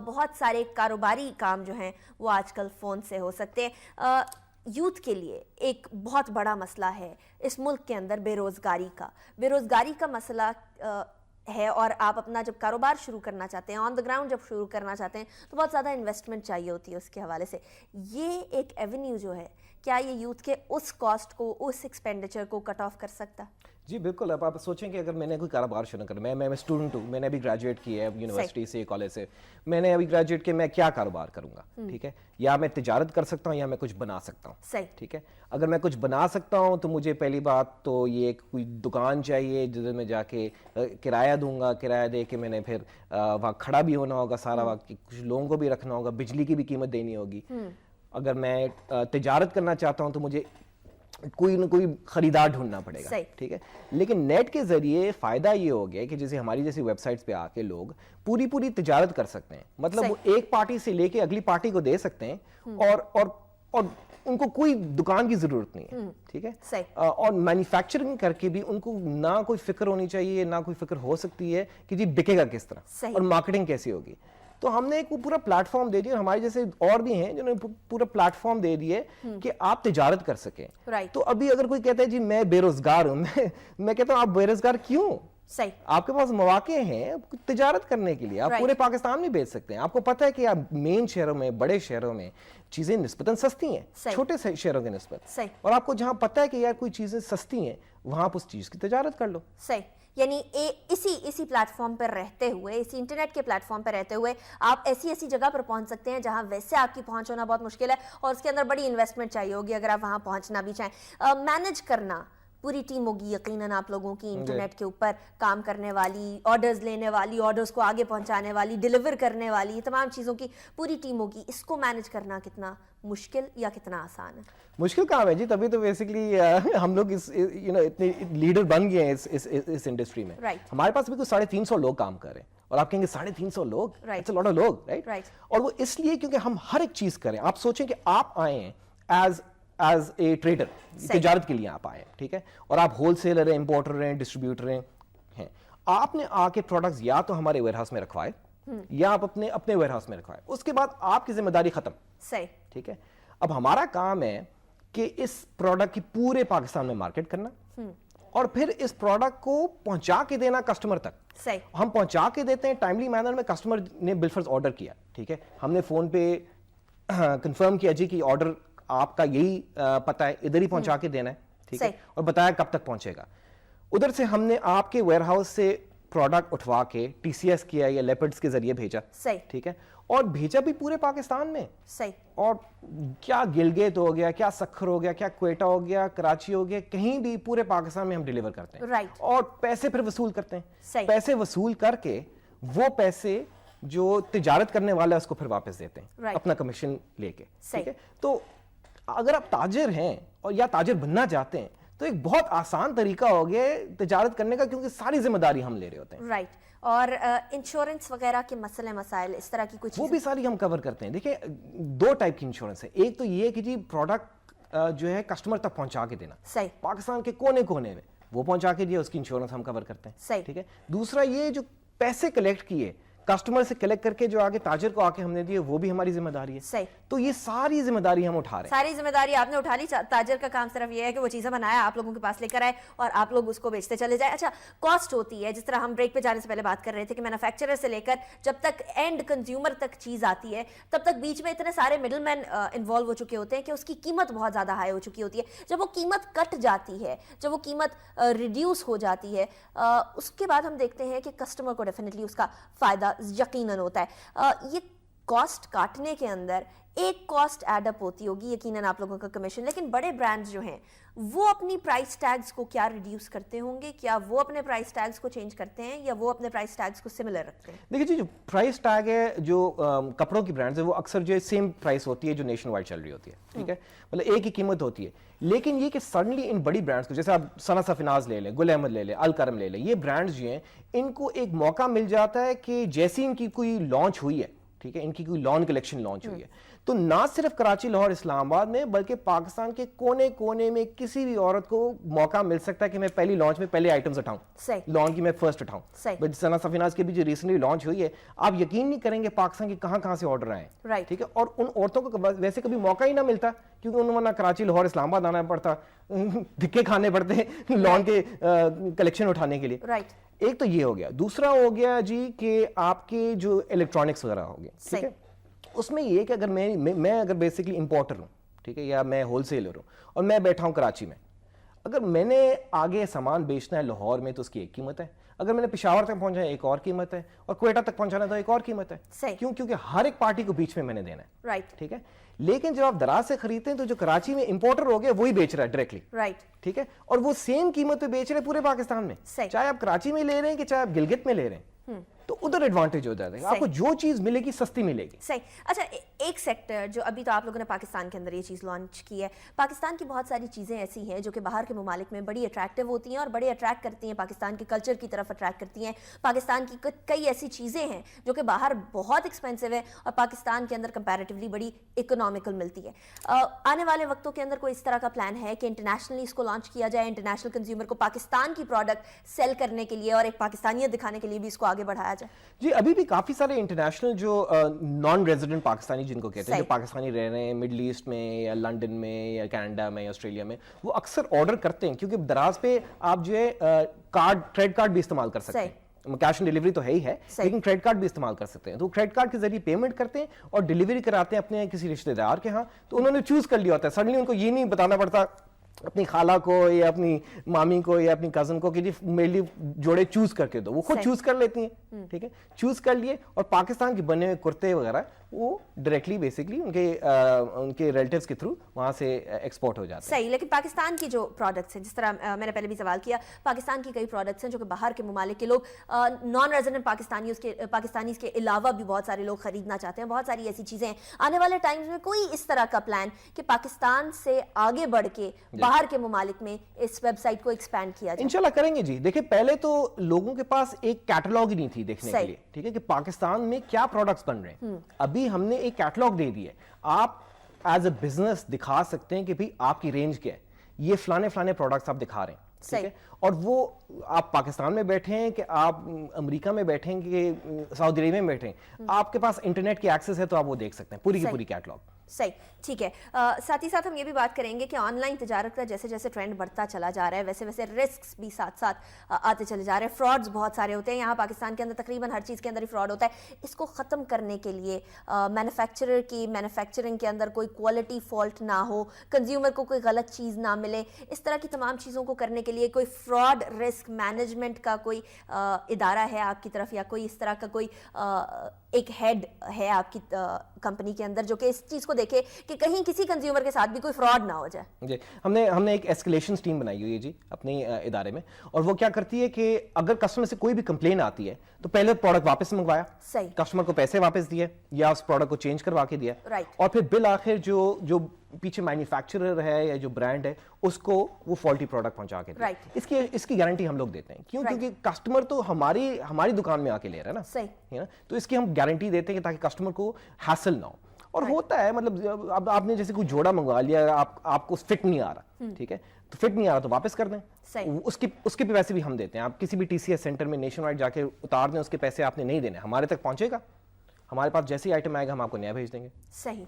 बहुत सारे कारोबारी काम जो हैं वो आजकल फ़ोन से हो सकते हैं। यूथ के लिए एक बहुत बड़ा मसला है इस मुल्क के अंदर बेरोज़गारी का मसला है। और आप अपना जब कारोबार शुरू करना चाहते हैं, ऑन द ग्राउंड जब शुरू करना चाहते हैं, तो बहुत ज़्यादा इन्वेस्टमेंट चाहिए होती है। उसके हवाले से ये एक एवेन्यू जो है, क्या ये यूथ के उस कॉस्ट को, उस एक्सपेंडिचर को कट ऑफ कर सकता? जी बिल्कुल। अब आप सोचें कि अगर मैंने कोई कारोबार शुरू कर, मैं स्टूडेंट हूँ, मैंने अभी ग्रेजुएट किया है यूनिवर्सिटी से, कॉलेज से, मैंने अभी ग्रेजुएट किया, मैं क्या कारोबार करूँगा? ठीक है, या मैं तिजारत कर सकता हूँ या मैं कुछ बना सकता हूँ। सही, ठीक है। अगर मैं कुछ बना सकता हूँ तो मुझे पहली बात तो ये कोई दुकान चाहिए जिधर मैं जाके किराया दूंगा, किराया दे के मैंने फिर वहाँ खड़ा भी होना होगा सारा वक्त, कुछ लोगों को भी रखना होगा, बिजली की भी कीमत देनी होगी। अगर मैं तिजारत करना चाहता हूँ तो मुझे कोई न कोई खरीदार ढूंढना पड़ेगा। ठीक है। लेकिन नेट के जरिए फायदा ये हो गया कि जैसे हमारी जैसी वेबसाइट्स पे आके लोग पूरी तिजारत कर सकते हैं। मतलब वो एक पार्टी से लेके अगली पार्टी को दे सकते हैं और उनको कोई दुकान की जरूरत नहीं है। ठीक है। और मैन्युफैक्चरिंग करके भी उनको ना कोई फिक्र होनी चाहिए, ना कोई फिक्र हो सकती है कि जी बिकेगा किस तरह और मार्केटिंग कैसी होगी। तो हमने एक पूरा प्लेटफॉर्म दे दिया, हमारे जैसे और भी हैं जिन्होंने पूरा प्लेटफॉर्म दे दिए कि आप तिजारत कर सकें। तो अभी अगर कोई कहता है जी मैं बेरोजगार हूं, मैं कहता हूं आप बेरोजगार क्यों? सही, आपके पास मौके हैं तिजारत करने के लिए, आप पूरे पाकिस्तान में बेच सकते हैं। आपको पता है कि आप मेन शहरों में, बड़े शहरों में चीजें निस्बतन सस्ती हैं, छोटे शहरों के निस्बत, और आपको जहां पता है कि यार कोई चीजें सस्ती हैं वहां आप उस चीज की तिजारत कर लो। सही, यानी इसी प्लेटफॉर्म पर रहते हुए, इसी इंटरनेट के प्लेटफॉर्म पर रहते हुए आप ऐसी जगह पर पहुंच सकते हैं जहां वैसे आपकी पहुंच होना बहुत मुश्किल है और उसके अंदर बड़ी इन्वेस्टमेंट चाहिए होगी अगर आप वहां पहुंचना भी चाहें। मैनेज करना पूरी टीम होगी यकीनन आप लोगों की, इंटरनेट के ऊपर काम करने वाली, ऑर्डर्स लेने वाली, ऑर्डर्स को आगे पहुंचाने वाली, डिलीवर करने वाली, तमाम चीज़ों की पूरी टीम होगी। इसको मैनेज करना कितना मुश्किल या कितना आसान है? मुश्किल काम है जी, तभी तो बेसिकली हम लोग इस इतने लीडर बन गए हैं इस इंडस्ट्री में। हमारे पास भी कुछ 350 लोग काम कर रहे हैं और आप कहेंगे 350 लोग, इट्स अ लॉट ऑफ लोग, राइट? और वो इसलिए क्योंकि हम हर एक चीज करें। आप सोचें कि आप आए हैं एज ए ट्रेडर, तिजारत के लिए आप आए हैं, ठीक है, और आप होलसेलर हैं, इंपोर्टर हैं, डिस्ट्रीब्यूटर हैं। आपने आके प्रोडक्ट्स या तो हमारे वेयरहाउस में रखवाए या आप अपने वेयरहाउस में रखवाए, उसके बाद आपकी जिम्मेदारी खत्म। सही, ठीक है। अब हमारा काम है कि इस प्रोडक्ट की पूरे पाकिस्तान में मार्केट करना और फिर इस प्रोडक्ट को पहुंचा के देना कस्टमर तक। सही, हम पहुंचा के देते हैं टाइमली मैनर में। कस्टमर ने बिलफर्ज ऑर्डर किया, ठीक है, हमने फोन पे कंफर्म किया जी कि ऑर्डर आपका यही पता है, इधर ही पहुंचा के देना है, ठीक है, और बताया कब तक पहुंचेगा। उधर से हमने आपके वेयरहाउस से प्रोडक्ट उठवा के TCS किया या लेपर्ड्स के जरिए भेजा, सही, ठीक है, और भेजा भी पूरे पाकिस्तान में, सही, और क्या गिलगित हो गया, क्या सखर हो गया, क्या क्वेटा हो गया, कराची हो गया, कहीं भी पूरे पाकिस्तान में हम डिलीवर करते हैं, राइट, और पैसे फिर वसूल करते हैं, सही, पैसे वसूल करके वो पैसे जो तिजारत करने वाला है उसको फिर वापस देते हैं, right. अपना कमीशन लेके, ठीक है। तो अगर आप ताजिर हैं और या ताजिर बनना चाहते हैं तो एक बहुत आसान तरीका हो गया तिजारत करने का, क्योंकि सारी जिम्मेदारी हम ले रहे होते हैं, राइट। और इंश्योरेंस वगैरह के मसले मसाइल इस तरह की कुछ वो भी सारी हम कवर करते हैं। देखिए 2 टाइप की इंश्योरेंस है, एक तो ये है कि जी प्रोडक्ट जो है कस्टमर तक पहुंचा के देना, सही, पाकिस्तान के कोने कोने में वो पहुंचा के दिया, उसकी इंश्योरेंस हम कवर करते हैं, सही, ठीक है। दूसरा ये जो पैसे कलेक्ट किए कस्टमर से कलेक्ट करके जो आगे ताजिर को आके हमने दिए, वो भी हमारी जिम्मेदारी है, सही। तो ये सारी जिम्मेदारी हम उठा रहे हैं। सारी जिम्मेदारी आपने उठा ली, ताजिर का काम सिर्फ ये है कि वो चीजें बनाया, आप लोगों के पास लेकर आए और आप लोग उसको बेचते चले जाए। अच्छा, कॉस्ट होती है, जिस तरह हम ब्रेक पे जाने से पहले बात कर रहे थे कि मैन्युफैक्चरर से लेकर जब तक एंड कंज्यूमर तक चीज आती है तब तक बीच में इतने सारे मिडलमैन इन्वॉल्व हो चुके होते हैं कि उसकी कीमत बहुत ज्यादा हाई हो चुकी होती है। जब वो कीमत कट जाती है, जब वो कीमत रिड्यूस हो जाती है, उसके बाद हम देखते हैं कि कस्टमर को डेफिनेटली उसका फायदा यकीनन होता है। ये कॉस्ट काटने के अंदर एक कॉस्ट एड अप होती होगी यकीनन आप लोगों का कमीशन, लेकिन बड़े ब्रांड्स जो हैं वो अपनी प्राइस टैग्स को क्या रिड्यूस करते होंगे? क्या वो अपने प्राइस टैग्स को चेंज करते हैं या वो अपने प्राइस टैग्स को सिमिलर रखते हैं? देखिए जी, जो प्राइस टैग है जो कपड़ों की ब्रांड्स है वो अक्सर जो सेम प्राइस होती है जो नेशन वाइड चल रही होती है, ठीक है, मतलब एक ही कीमत होती है। लेकिन ये कि सडनली इन बड़ी ब्रांड्स को, जैसे आप सना सफिनाज ले लें, गुल अहमद ले लें, अल करम ले लें, ये ब्रांड्स जो हैं इनको एक मौका मिल जाता है कि जैसी इनकी कोई लॉन्च हुई है, ठीक है, इनकी कोई लॉन्च कलेक्शन लॉन्च हुई है, तो ना सिर्फ कराची, लाहौर, इस्लामाबाद में बल्कि पाकिस्तान के कोने कोने में किसी भी औरत को मौका मिल सकता है कि मैं पहली लॉन्च में पहले आइटम्स उठाऊं, लॉन्च की मैं फर्स्ट उठाऊं। सना सफिनाज की भी जो रिसेंटली लॉन्च हुई है, आप यकीन नहीं करेंगे पाकिस्तान के कहां से ऑर्डर आए, ठीक है, और उन औरतों को वैसे कभी मौका ही ना मिलता क्योंकि उन्होंने ना कराची, लाहौर, इस्लामाबाद आना पड़ता, धिक्के खाने पड़ते लॉन्च के कलेक्शन उठाने के लिए, राइट। एक तो ये हो गया। दूसरा हो गया जी कि आपके जो इलेक्ट्रॉनिक्स वगैरह हो गए, ठीक है, उसमें ये कि अगर मैं अगर बेसिकली इंपोर्टर हूँ, ठीक है, या मैं होलसेलर हूँ और मैं बैठा हूँ कराची में, अगर मैंने आगे सामान बेचना है लाहौर में तो उसकी एक कीमत है, अगर मैंने पेशावर तक पहुंचाना है एक और कीमत है, और क्वेटा तक पहुंचाना है तो एक और कीमत है। क्यों? क्योंकि हर एक पार्टी को बीच में मैंने देना है, राइट, ठीक है। लेकिन जब आप दराज से खरीदते हैं तो जो कराची में इंपोर्टर हो गया वही बेच रहा है डायरेक्टली, राइट, ठीक है, और वो सेम कीमत पे बेच रहे हैं पूरे पाकिस्तान में, चाहे आप कराची में ले रहे हैं कि चाहे आप गिलगित में ले रहे हैं, तो उधर एडवांटेज हो जाता है, आपको जो चीज मिलेगी सस्ती मिलेगी। सही। अच्छा, एक सेक्टर जो अभी तो आप लोगों ने पाकिस्तान के अंदर ये चीज लॉन्च की है, पाकिस्तान की बहुत सारी चीजें ऐसी हैं जो कि बाहर के ममालिक में बड़ी अट्रैक्टिव होती हैं और बड़ी अट्रैक्ट करती हैं, पाकिस्तान के कल्चर की तरफ अट्रैक्ट करती हैं। पाकिस्तान की कई ऐसी चीजें हैं जो कि बाहर बहुत एक्सपेंसिव है और पाकिस्तान के अंदर कंपैरेटिवली बड़ी इकोनॉमिकल मिलती है। आने वाले वक्तों के अंदर कोई इस तरह का प्लान है कि इंटरनेशनली इसको लॉन्च किया जाए, इंटरनेशनल कंज्यूमर को पाकिस्तान की प्रोडक्ट सेल करने के लिए और एक पाकिस्तानियत दिखाने के लिए भी इसको आगे बढ़ाया जाए? जी, अभी भी काफी सारे इंटरनेशनल जो नॉन रेजिडेंट पाकिस्तानी जिनको कहते हैं, जो पाकिस्तानी रह रहे हैं मिडिल ईस्ट में या लंदन में या कनाडा में या ऑस्ट्रेलिया में, वो अक्सर ऑर्डर करते हैं क्योंकि दराज पे आप जो है क्रेडिट कार्ड भी इस्तेमाल कर सकते हैं, कैश ऑन डिलीवरी तो है ही है, लेकिन क्रेडिट कार्ड भी इस्तेमाल कर सकते हैं। तो क्रेडिट कार्ड के जरिए पेमेंट करते हैं और डिलीवरी कराते हैं अपने किसी रिश्तेदार के यहाँ, तो उन्होंने चूज कर लिया होता है, सडनली उनको ये नहीं बताना पड़ता अपनी खाला को या अपनी मामी को या अपनी कजन को कि जी मेरे लिए जोड़े चूज करके दो, वो खुद चूज कर लेती हैं, ठीक है, चूज कर लिए और पाकिस्तान के बने हुए कुर्ते वगैरह वो डायरेक्टली बेसिकली उनके रिलेटिव्स के थ्रू वहां से एक्सपोर्ट हो जाते हैं। सही। लेकिन पाकिस्तान की जो प्रोडक्ट्स हैं, जिस तरह मैंने पहले भी सवाल किया, पाकिस्तान की कई प्रोडक्ट्स हैं जो कि बाहर के ममालिक के लोग नॉन रेजिडेंट पाकिस्तानीज के अलावा भी बहुत सारे लोग खरीदना चाहते हैं, बहुत सारी ऐसी चीजें हैं। आने वाले टाइम्स में कोई इस तरह का प्लान कि पाकिस्तान से आगे बढ़ के बाहर के ममालिक में इस वेबसाइट को एक्सपैंड किया जाए? इंशाल्लाह करेंगे जी। देखिए, पहले तो लोगों के पास एक कैटलॉग ही नहीं थी देखने के लिए, ठीक है, कि पाकिस्तान में क्या प्रोडक्ट्स बन रहे हैं। अभी हमने एक कैटलॉग दे दिया है, आप एज अ बिजनेस दिखा सकते हैं कि भाई आपकी रेंज क्या है, ये फलाने फलाने प्रोडक्ट्स आप दिखा रहे हैं, ठीक है, और वो आप पाकिस्तान में बैठे हैं कि आप अमेरिका में बैठे हैं कि सऊदी अरेबिया में बैठे हैं, आपके पास इंटरनेट की एक्सेस है तो आप वो देख सकते हैं पूरी की पूरी कैटलॉग। صحیح, ٹھیک ہے. ساتھ ہی ساتھ ہم یہ بھی بات کریں گے کہ آن لائن تجارت کا جیسے جیسے ٹرینڈ بڑھتا چلا جا رہا ہے ویسے ویسے رسکس بھی ساتھ ساتھ آتے چلے جا رہے ہیں. فراڈز بہت سارے ہوتے ہیں یہاں پاکستان کے اندر, تقریباً ہر چیز کے اندر ہی فراڈ ہوتا ہے. اس کو ختم کرنے کے لیے مینوفیکچرر کی مینوفیکچرنگ کے اندر کوئی کوالٹی فالٹ نہ ہو, کنزیومر کو کوئی غلط چیز نہ ملے, اس طرح کی تمام چیزوں کو کرنے کے لیے کوئی فراڈ رسک مینجمنٹ کا کوئی ادارہ ہے آپ کی طرف, یا کوئی اس طرح کا کوئی ایک ہیڈ ہے آپ کی کمپنی کے اندر جو کہ اس چیز کو دیکھے کہ کہیں کسی کنزیومر کے ساتھ بھی کوئی فراڈ نہ ہو جائے؟ جی, ہم نے ایک ایسکیلیشن ٹیم بنائی ہوئی ہے جی اپنے ادارے میں, اور وہ کیا کرتی ہے کہ اگر کسٹمر سے کوئی بھی کمپلین آتی ہے تو پہلے پروڈکٹ واپس منگوایا, کسٹمر کو پیسے واپس دیے یا اس پروڈکٹ کو چینج کروا کے دیا, اور پھر بالآخر جو پیچھے مینوفیکچرر ہے یا جو برانڈ ہے اس کو وہ فالٹی پروڈکٹ پہنچا کے دیا. اس کی گارنٹی ہم لوگ دیتے ہیں. کیوں؟ کیونکہ کسٹمر تو ہماری دکان میں آ کے لے رہا ہے نا, تو اس کی ہم گارنٹی دیتے ہیں تاکہ کسٹمر کو ہیسل نہ ہو. اور ہوتا ہے مطلب اب آپ نے جیسے کوئی جوڑا منگوا لیا, آپ کو فٹ نہیں آ رہا, ٹھیک ہے, تو فٹ نہیں آ رہا تو واپس کر دیں, اس کے بھی پیسے بھی ہم دیتے ہیں. آپ کسی بھی TCS سینٹر میں نیشن وائڈ جا کے اتار دیں, اس کے پیسے آپ نے نہیں دینے, ہمارے تک پہنچے گا, ہمارے پاس جیسے ہی آئٹم آئے گا ہم آپ کو نیا بھیج دیں گے. صحیح.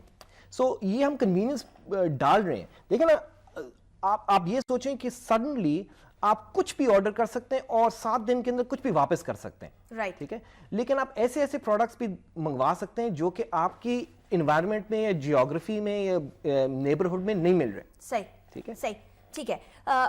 سو یہ ہم کنوینئنس ڈال رہے ہیں. دیکھیں نا, آپ یہ سوچیں کہ سڈنلی آپ کچھ بھی آرڈر کر سکتے ہیں اور 7 دن کے اندر کچھ بھی واپس کر سکتے ہیں, ٹھیک ہے, لیکن آپ ایسے پروڈکٹس بھی منگوا سکتے ہیں جو کہ آپ کی انوائرمنٹ میں یا جیوگرافی میں یا نیبرہڈ میں نہیں مل رہے. صحیح, ٹھیک ہے, صحیح, ٹھیک ہے.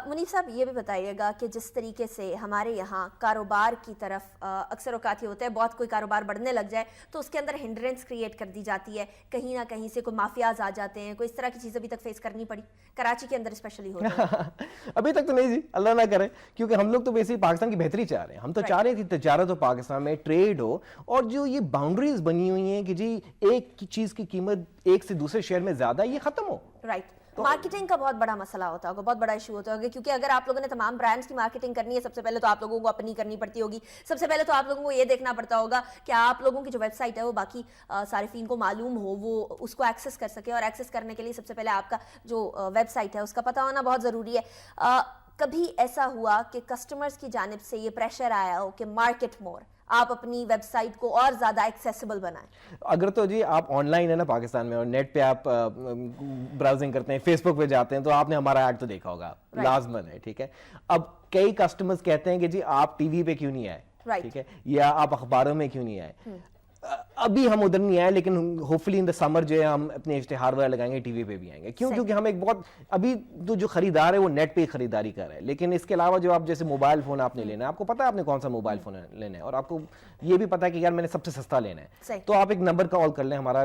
منیف صاحب یہ بھی بتائیے گا کہ جس طریقے سے ہمارے یہاں کاروبار کی طرف اکثر اوقات یہ ہوتا ہے, بہت کوئی کاروبار بڑھنے لگ جائے تو اس کے اندر ہنڈرنس کریٹ کر دی جاتی ہے, کہیں نہ کہیں سے کوئی مافیاز آ جاتے ہیں, کوئی اس طرح کی چیزیں ابھی تک فیس کرنی پڑی کراچی کے اندر اسپیشلی ہوتا ہے؟ ابھی تک تو نہیں جی, اللہ نہ کرے, کیونکہ ہم لوگ تو بیسکلی پاکستان کی بہتری چاہ رہے ہیں. ہم تو چاہ رہے ہیں کہ تجارت ہو پاکستان میں, ٹریڈ ہو, اور جو یہ باؤنڈریز بنی ہوئی ہیں کہ جی ایک چیز کی قیمت ایک سے دوسرے شہر میں زیادہ, یہ ختم ہو. رائٹ. مارکیٹنگ کا بہت بڑا مسئلہ ہوتا ہوگا, بہت بڑا ایشو ہوتا ہوگا, کیونکہ اگر آپ لوگوں نے تمام برانڈز کی مارکیٹنگ کرنی ہے, سب سے پہلے تو آپ لوگوں کو اپنی کرنی پڑتی ہوگی. سب سے پہلے تو آپ لوگوں کو یہ دیکھنا پڑتا ہوگا کہ آپ لوگوں کی جو ویب سائٹ ہے وہ باقی صارفین کو معلوم ہو, وہ اس کو ایکسس کر سکے, اور ایکسس کرنے کے لیے سب سے پہلے آپ کا جو ویب سائٹ ہے اس کا پتہ ہونا بہت ضروری ہے. کبھی ایسا ہوا کہ کسٹمرز کی جانب سے یہ پریشر آیا ہو کہ مارکیٹ مور, آپ اپنی ویب سائٹ کو اور زیادہ ایکسیسیبل بنائیں؟ اگر تو جی آپ آن لائن ہے نا پاکستان میں, اور نیٹ پہ آپ براؤزنگ کرتے ہیں, فیس بک پہ جاتے ہیں, تو آپ نے ہمارا ایڈ تو دیکھا ہوگا, لازمن ہے, ٹھیک ہے. اب کئی کسٹمرز کہتے ہیں کہ جی آپ ٹی وی پہ کیوں نہیں آئے, ٹھیک ہے, یا آپ اخباروں میں کیوں نہیں آئے. ابھی ہم ادھر نہیں آئے, لیکن ہوپفلی ان دا سمر جو ہے ہم اپنے اشتہار وغیرہ لگائیں گے, ٹی وی پہ بھی آئیں گے. کیوں؟ کیونکہ ہم ایک بہت ابھی تو جو خریدار ہے وہ نیٹ پہ ہی خریداری کر رہے ہیں, لیکن اس کے علاوہ جو آپ جیسے موبائل فون آپ نے لینا ہے, آپ کو پتا ہے آپ نے کون سا موبائل فون لینا ہے, اور آپ کو یہ بھی پتا ہے کہ یار میں نے سب سے سستا لینا ہے, تو آپ ایک نمبر کال کر لیں. ہمارا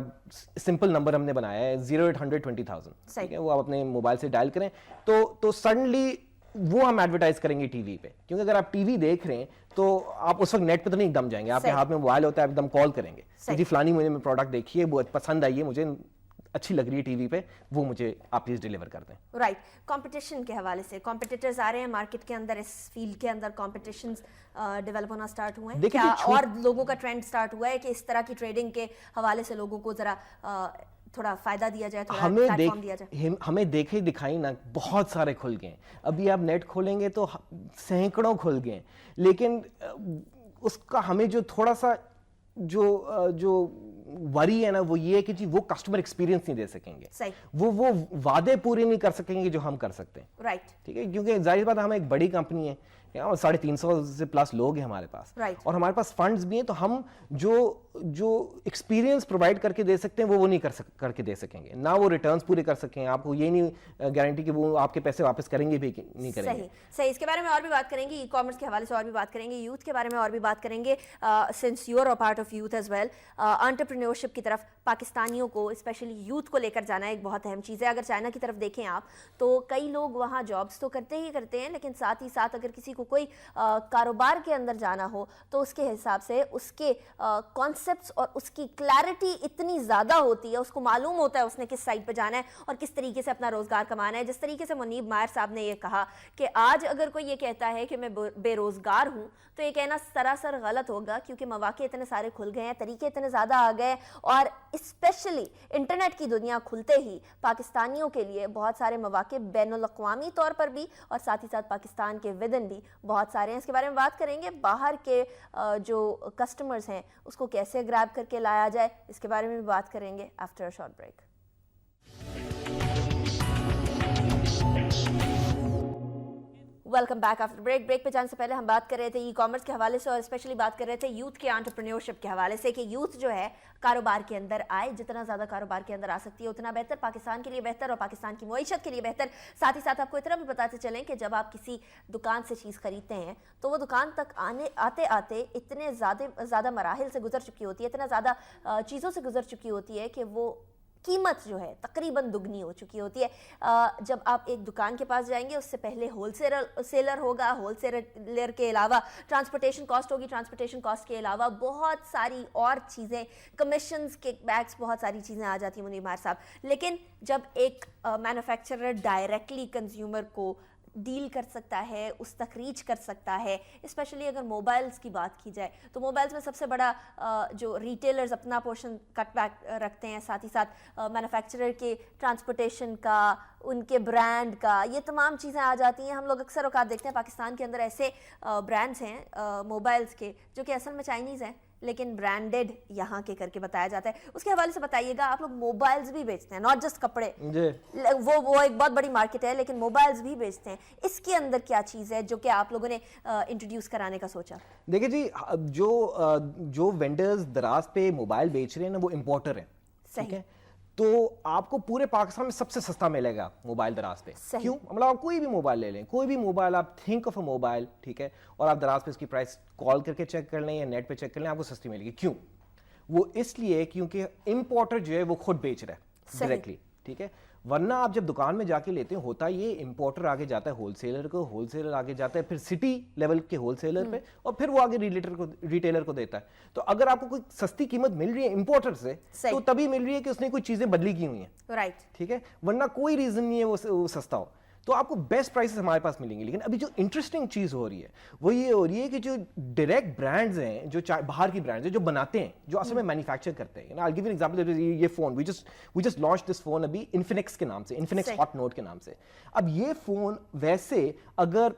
سمپل نمبر ہم نے بنایا ہے 0800-20,000, ٹھیک ہے, وہ آپ اپنے موبائل سے ڈائل کریں تو سڈنلی وہ ہم ایڈورٹائز کریں گے ٹی وی پہ. کیونکہ اگر آپ ٹی وی دیکھ رہے ہیں تو آپ اس وقت نیٹ پہ تو نہیں دم جائیں گے, آپ کے ہاتھ میں موبائل ہوتا ہے, آپ دم کال کریں گے جی فلانی مجھے میں پروڈکٹ دیکھی ہے, وہ پسند آئی ہے, مجھے اچھی لگ رہی ہے ٹی وی پہ, وہ مجھے آپ پلیز ڈیلیور کر دیں. رائٹ. کمپٹیشن کے حوالے سے کمپٹیٹرز آ رہے ہیں مارکیٹ کے اندر, اس فیلڈ کے اندر کمپٹیشنز ڈیولپ ہونا سٹارٹ ہوئے ہیں کیا, اور لوگوں کا ٹرینڈ سٹارٹ ہوا ہے کہ اس طرح کی ٹریڈنگ کے حوالے سے لوگوں کو ذرا تھوڑا فائدہ دیا جائے, تھوڑا پلیٹ فارم دیا جائے؟ ہمیں دیکھے دکھائی نا بہت سارے کھل گئے. ابھی آپ نیٹ کھولیں گے تو سینکڑوں کھل گئے, لیکن اس کا ہمیں جو تھوڑا سا جو وری ہے نا وہ یہ ہے کہ جی وہ کسٹمر ایکسپیرینس نہیں دے سکیں گے, وہ وعدے پورے نہیں کر سکیں گے جو ہم کر سکتے ہیں. رائٹ. ٹھیک ہے, کیونکہ ظاہر بات ہم ایک بڑی کمپنی ہے, 350 سے پلس لوگ ہیں ہمارے پاس, اور ہمارے پاس فنڈز بھی ہیں, تو ہم جو ایکسپیرینس پرووائڈ کر کے دے سکتے ہیں وہ نہیں کر کے دے سکیں گے, نہ وہ ریٹرنز پورے کر سکیں. آپ کو یہ نہیں گارنٹی کہ وہ آپ کے پیسے واپس کریں گے بھی نہیں کریں گے. صحیح. اس کے بارے میں اور بھی بات کریں گے, ای کامرس کے حوالے سے اور بھی بات کریں گے, یوتھ کے بارے میں اور بھی بات کریں گے, since you are a part of youth as well. Entrepreneurship کی طرف پاکستانیوں کو, اسپیشلی یوتھ کو لے کر جانا ایک بہت اہم چیز ہے. اگر چائنا کی طرف دیکھیں آپ تو کئی لوگ وہاں جابس تو کرتے ہی کرتے ہیں, لیکن ساتھ ہی ساتھ اگر کسی کو کوئی کاروبار کے اندر جانا ہو تو اس کے حساب سے اس کے کانسیپٹس اور اس کی کلیئرٹی اتنی زیادہ ہوتی ہے, اس کو معلوم ہوتا ہے اس نے کس سائٹ پہ جانا ہے اور کس طریقے سے اپنا روزگار کمانا ہے. جس طریقے سے منیب ماہر صاحب نے یہ کہا کہ آج اگر کوئی یہ کہتا ہے کہ میں بے روزگار ہوں تو یہ کہنا سراسر غلط ہوگا, کیونکہ مواقع اتنے سارے کھل گئے ہیں, طریقے اتنے زیادہ آ گئے, اور اسپیشلی انٹرنیٹ کی دنیا کھلتے ہی پاکستانیوں کے لیے بہت سارے مواقع بین الاقوامی طور پر بھی اور ساتھ ہی ساتھ پاکستان کے ودن بھی بہت سارے ہیں. اس کے بارے میں بات کریں گے. باہر کے جو کسٹمرز ہیں اس کو کیسے گریب کر کے لایا جائے, اس کے بارے میں بھی بات کریں گے after a short break. Welcome back after break पे जाने से पहले हम बात कर रहे थे ई कॉमर्स के हवाले से और स्पेशली बात कर रहे थे यूथ के एंटरप्रेन्योरशिप के हवाले से कि यूथ जो है कारोबार के अंदर आए, जितना ज़्यादा कारोबार के अंदर आ सकती है उतना बेहतर, पाकिस्तान के लिए बेहतर और पाकिस्तान की मईशत के लिए बेहतर। साथ ही साथ आपको इतना भी बताते चलें कि जब आप किसी दुकान से चीज़ खरीदते हैं तो वो दुकान तक आते आते इतने ज़्यादा मराहिल से गुजर चुकी होती है, इतना ज़्यादा चीज़ों से गुजर चुकी होती है कि वो कीमत जो है तकरीबन दुगनी हो चुकी होती है। जब आप एक दुकान के पास जाएंगे उससे पहले होलसेलर होगा, होलसेलर के अलावा ट्रांसपोर्टेशन कॉस्ट होगी, ट्रांसपोर्टेशन कॉस्ट के अलावा बहुत सारी और चीज़ें, कमीशंस, किकबैक्स, बहुत सारी चीज़ें आ जाती हैं मुनीर मार साहब। लेकिन जब एक मैन्युफैक्चरर डायरेक्टली कंज्यूमर को डील कर सकता है, उस तक रीच कर सकता है, स्पेशली अगर मोबाइल्स की बात की जाए तो मोबाइल्स में सबसे बड़ा जो रिटेलर्स अपना पोर्शन कटबैक रखते हैं, साथ ही साथ मैन्युफैक्चरर के ट्रांसपोर्टेशन का, उनके ब्रांड का, ये तमाम चीज़ें आ जाती हैं। हम लोग अक्सर औकात देखते हैं पाकिस्तान के अंदर ऐसे ब्रांड्स हैं मोबाइल्स के जो कि असल में चाइनीज़ हैं लेकिन ब्रांडेड यहाँ के करके बताया जाता है। उसके हवाले से बताइएगा, आप लोग मोबाइल्स भी बेचते हैं, नॉट जस्ट कपड़े, वो एक बहुत बड़ी मार्केट है, लेकिन मोबाइल्स भी बेचते हैं। इसके अंदर क्या चीज़ है जो कि आप लोगों ने इंट्रोड्यूस कराने का सोचा? देखिए जी, जो वेंडर्स दराज पे मोबाइल बेच रहे हैं ना वो इंपोर्टर हैं, ठीक है? तो आपको पूरे पाकिस्तान में सबसे सस्ता मिलेगा मोबाइल दराज पे। क्यों? मतलब आप कोई भी मोबाइल ले लें, कोई भी मोबाइल, आप थिंक ऑफ अ मोबाइल, ठीक है, और आप दराज पे इसकी प्राइस कॉल करके चेक कर लें या नेट पे चेक कर लें, आपको सस्ती मिलेगी। क्यों? वो इसलिए क्योंकि इंपोर्टर जो है वो खुद बेच रहा है डायरेक्टली, ठीक है। वरना आप जब दुकान में जाके लेते हैं, होता ये इंपोर्टर आगे जाता है होलसेलर को, होलसेलर आगे जाता है फिर सिटी लेवल के होलसेलर पे, और फिर वो आगे रिटेलर को देता है। तो अगर आपको कोई सस्ती कीमत मिल रही है इंपोर्टर से तो तभी मिल रही है कि उसने कोई चीजें बदली की हुई हैं, राइट, ठीक है, वरना कोई रीजन नहीं है वो सस्ता हो। तो आपको बेस्ट प्राइसेस हमारे पास मिलेंगे। लेकिन अभी जो इंटरेस्टिंग चीज हो रही है वो ये हो रही है कि जो डायरेक्ट ब्रांड्स हैं, जो बाहर की ब्रांड्स हैं, जो बनाते हैं, जो असल में मैन्युफैक्चर करते हैं। आई गिव एन एग्जांपल, ये phone we just launch this phone अभी इन्फिनिक्स के नाम से, इन्फिनिक्स हॉट नोट के नाम से। अब ये फोन वैसे अगर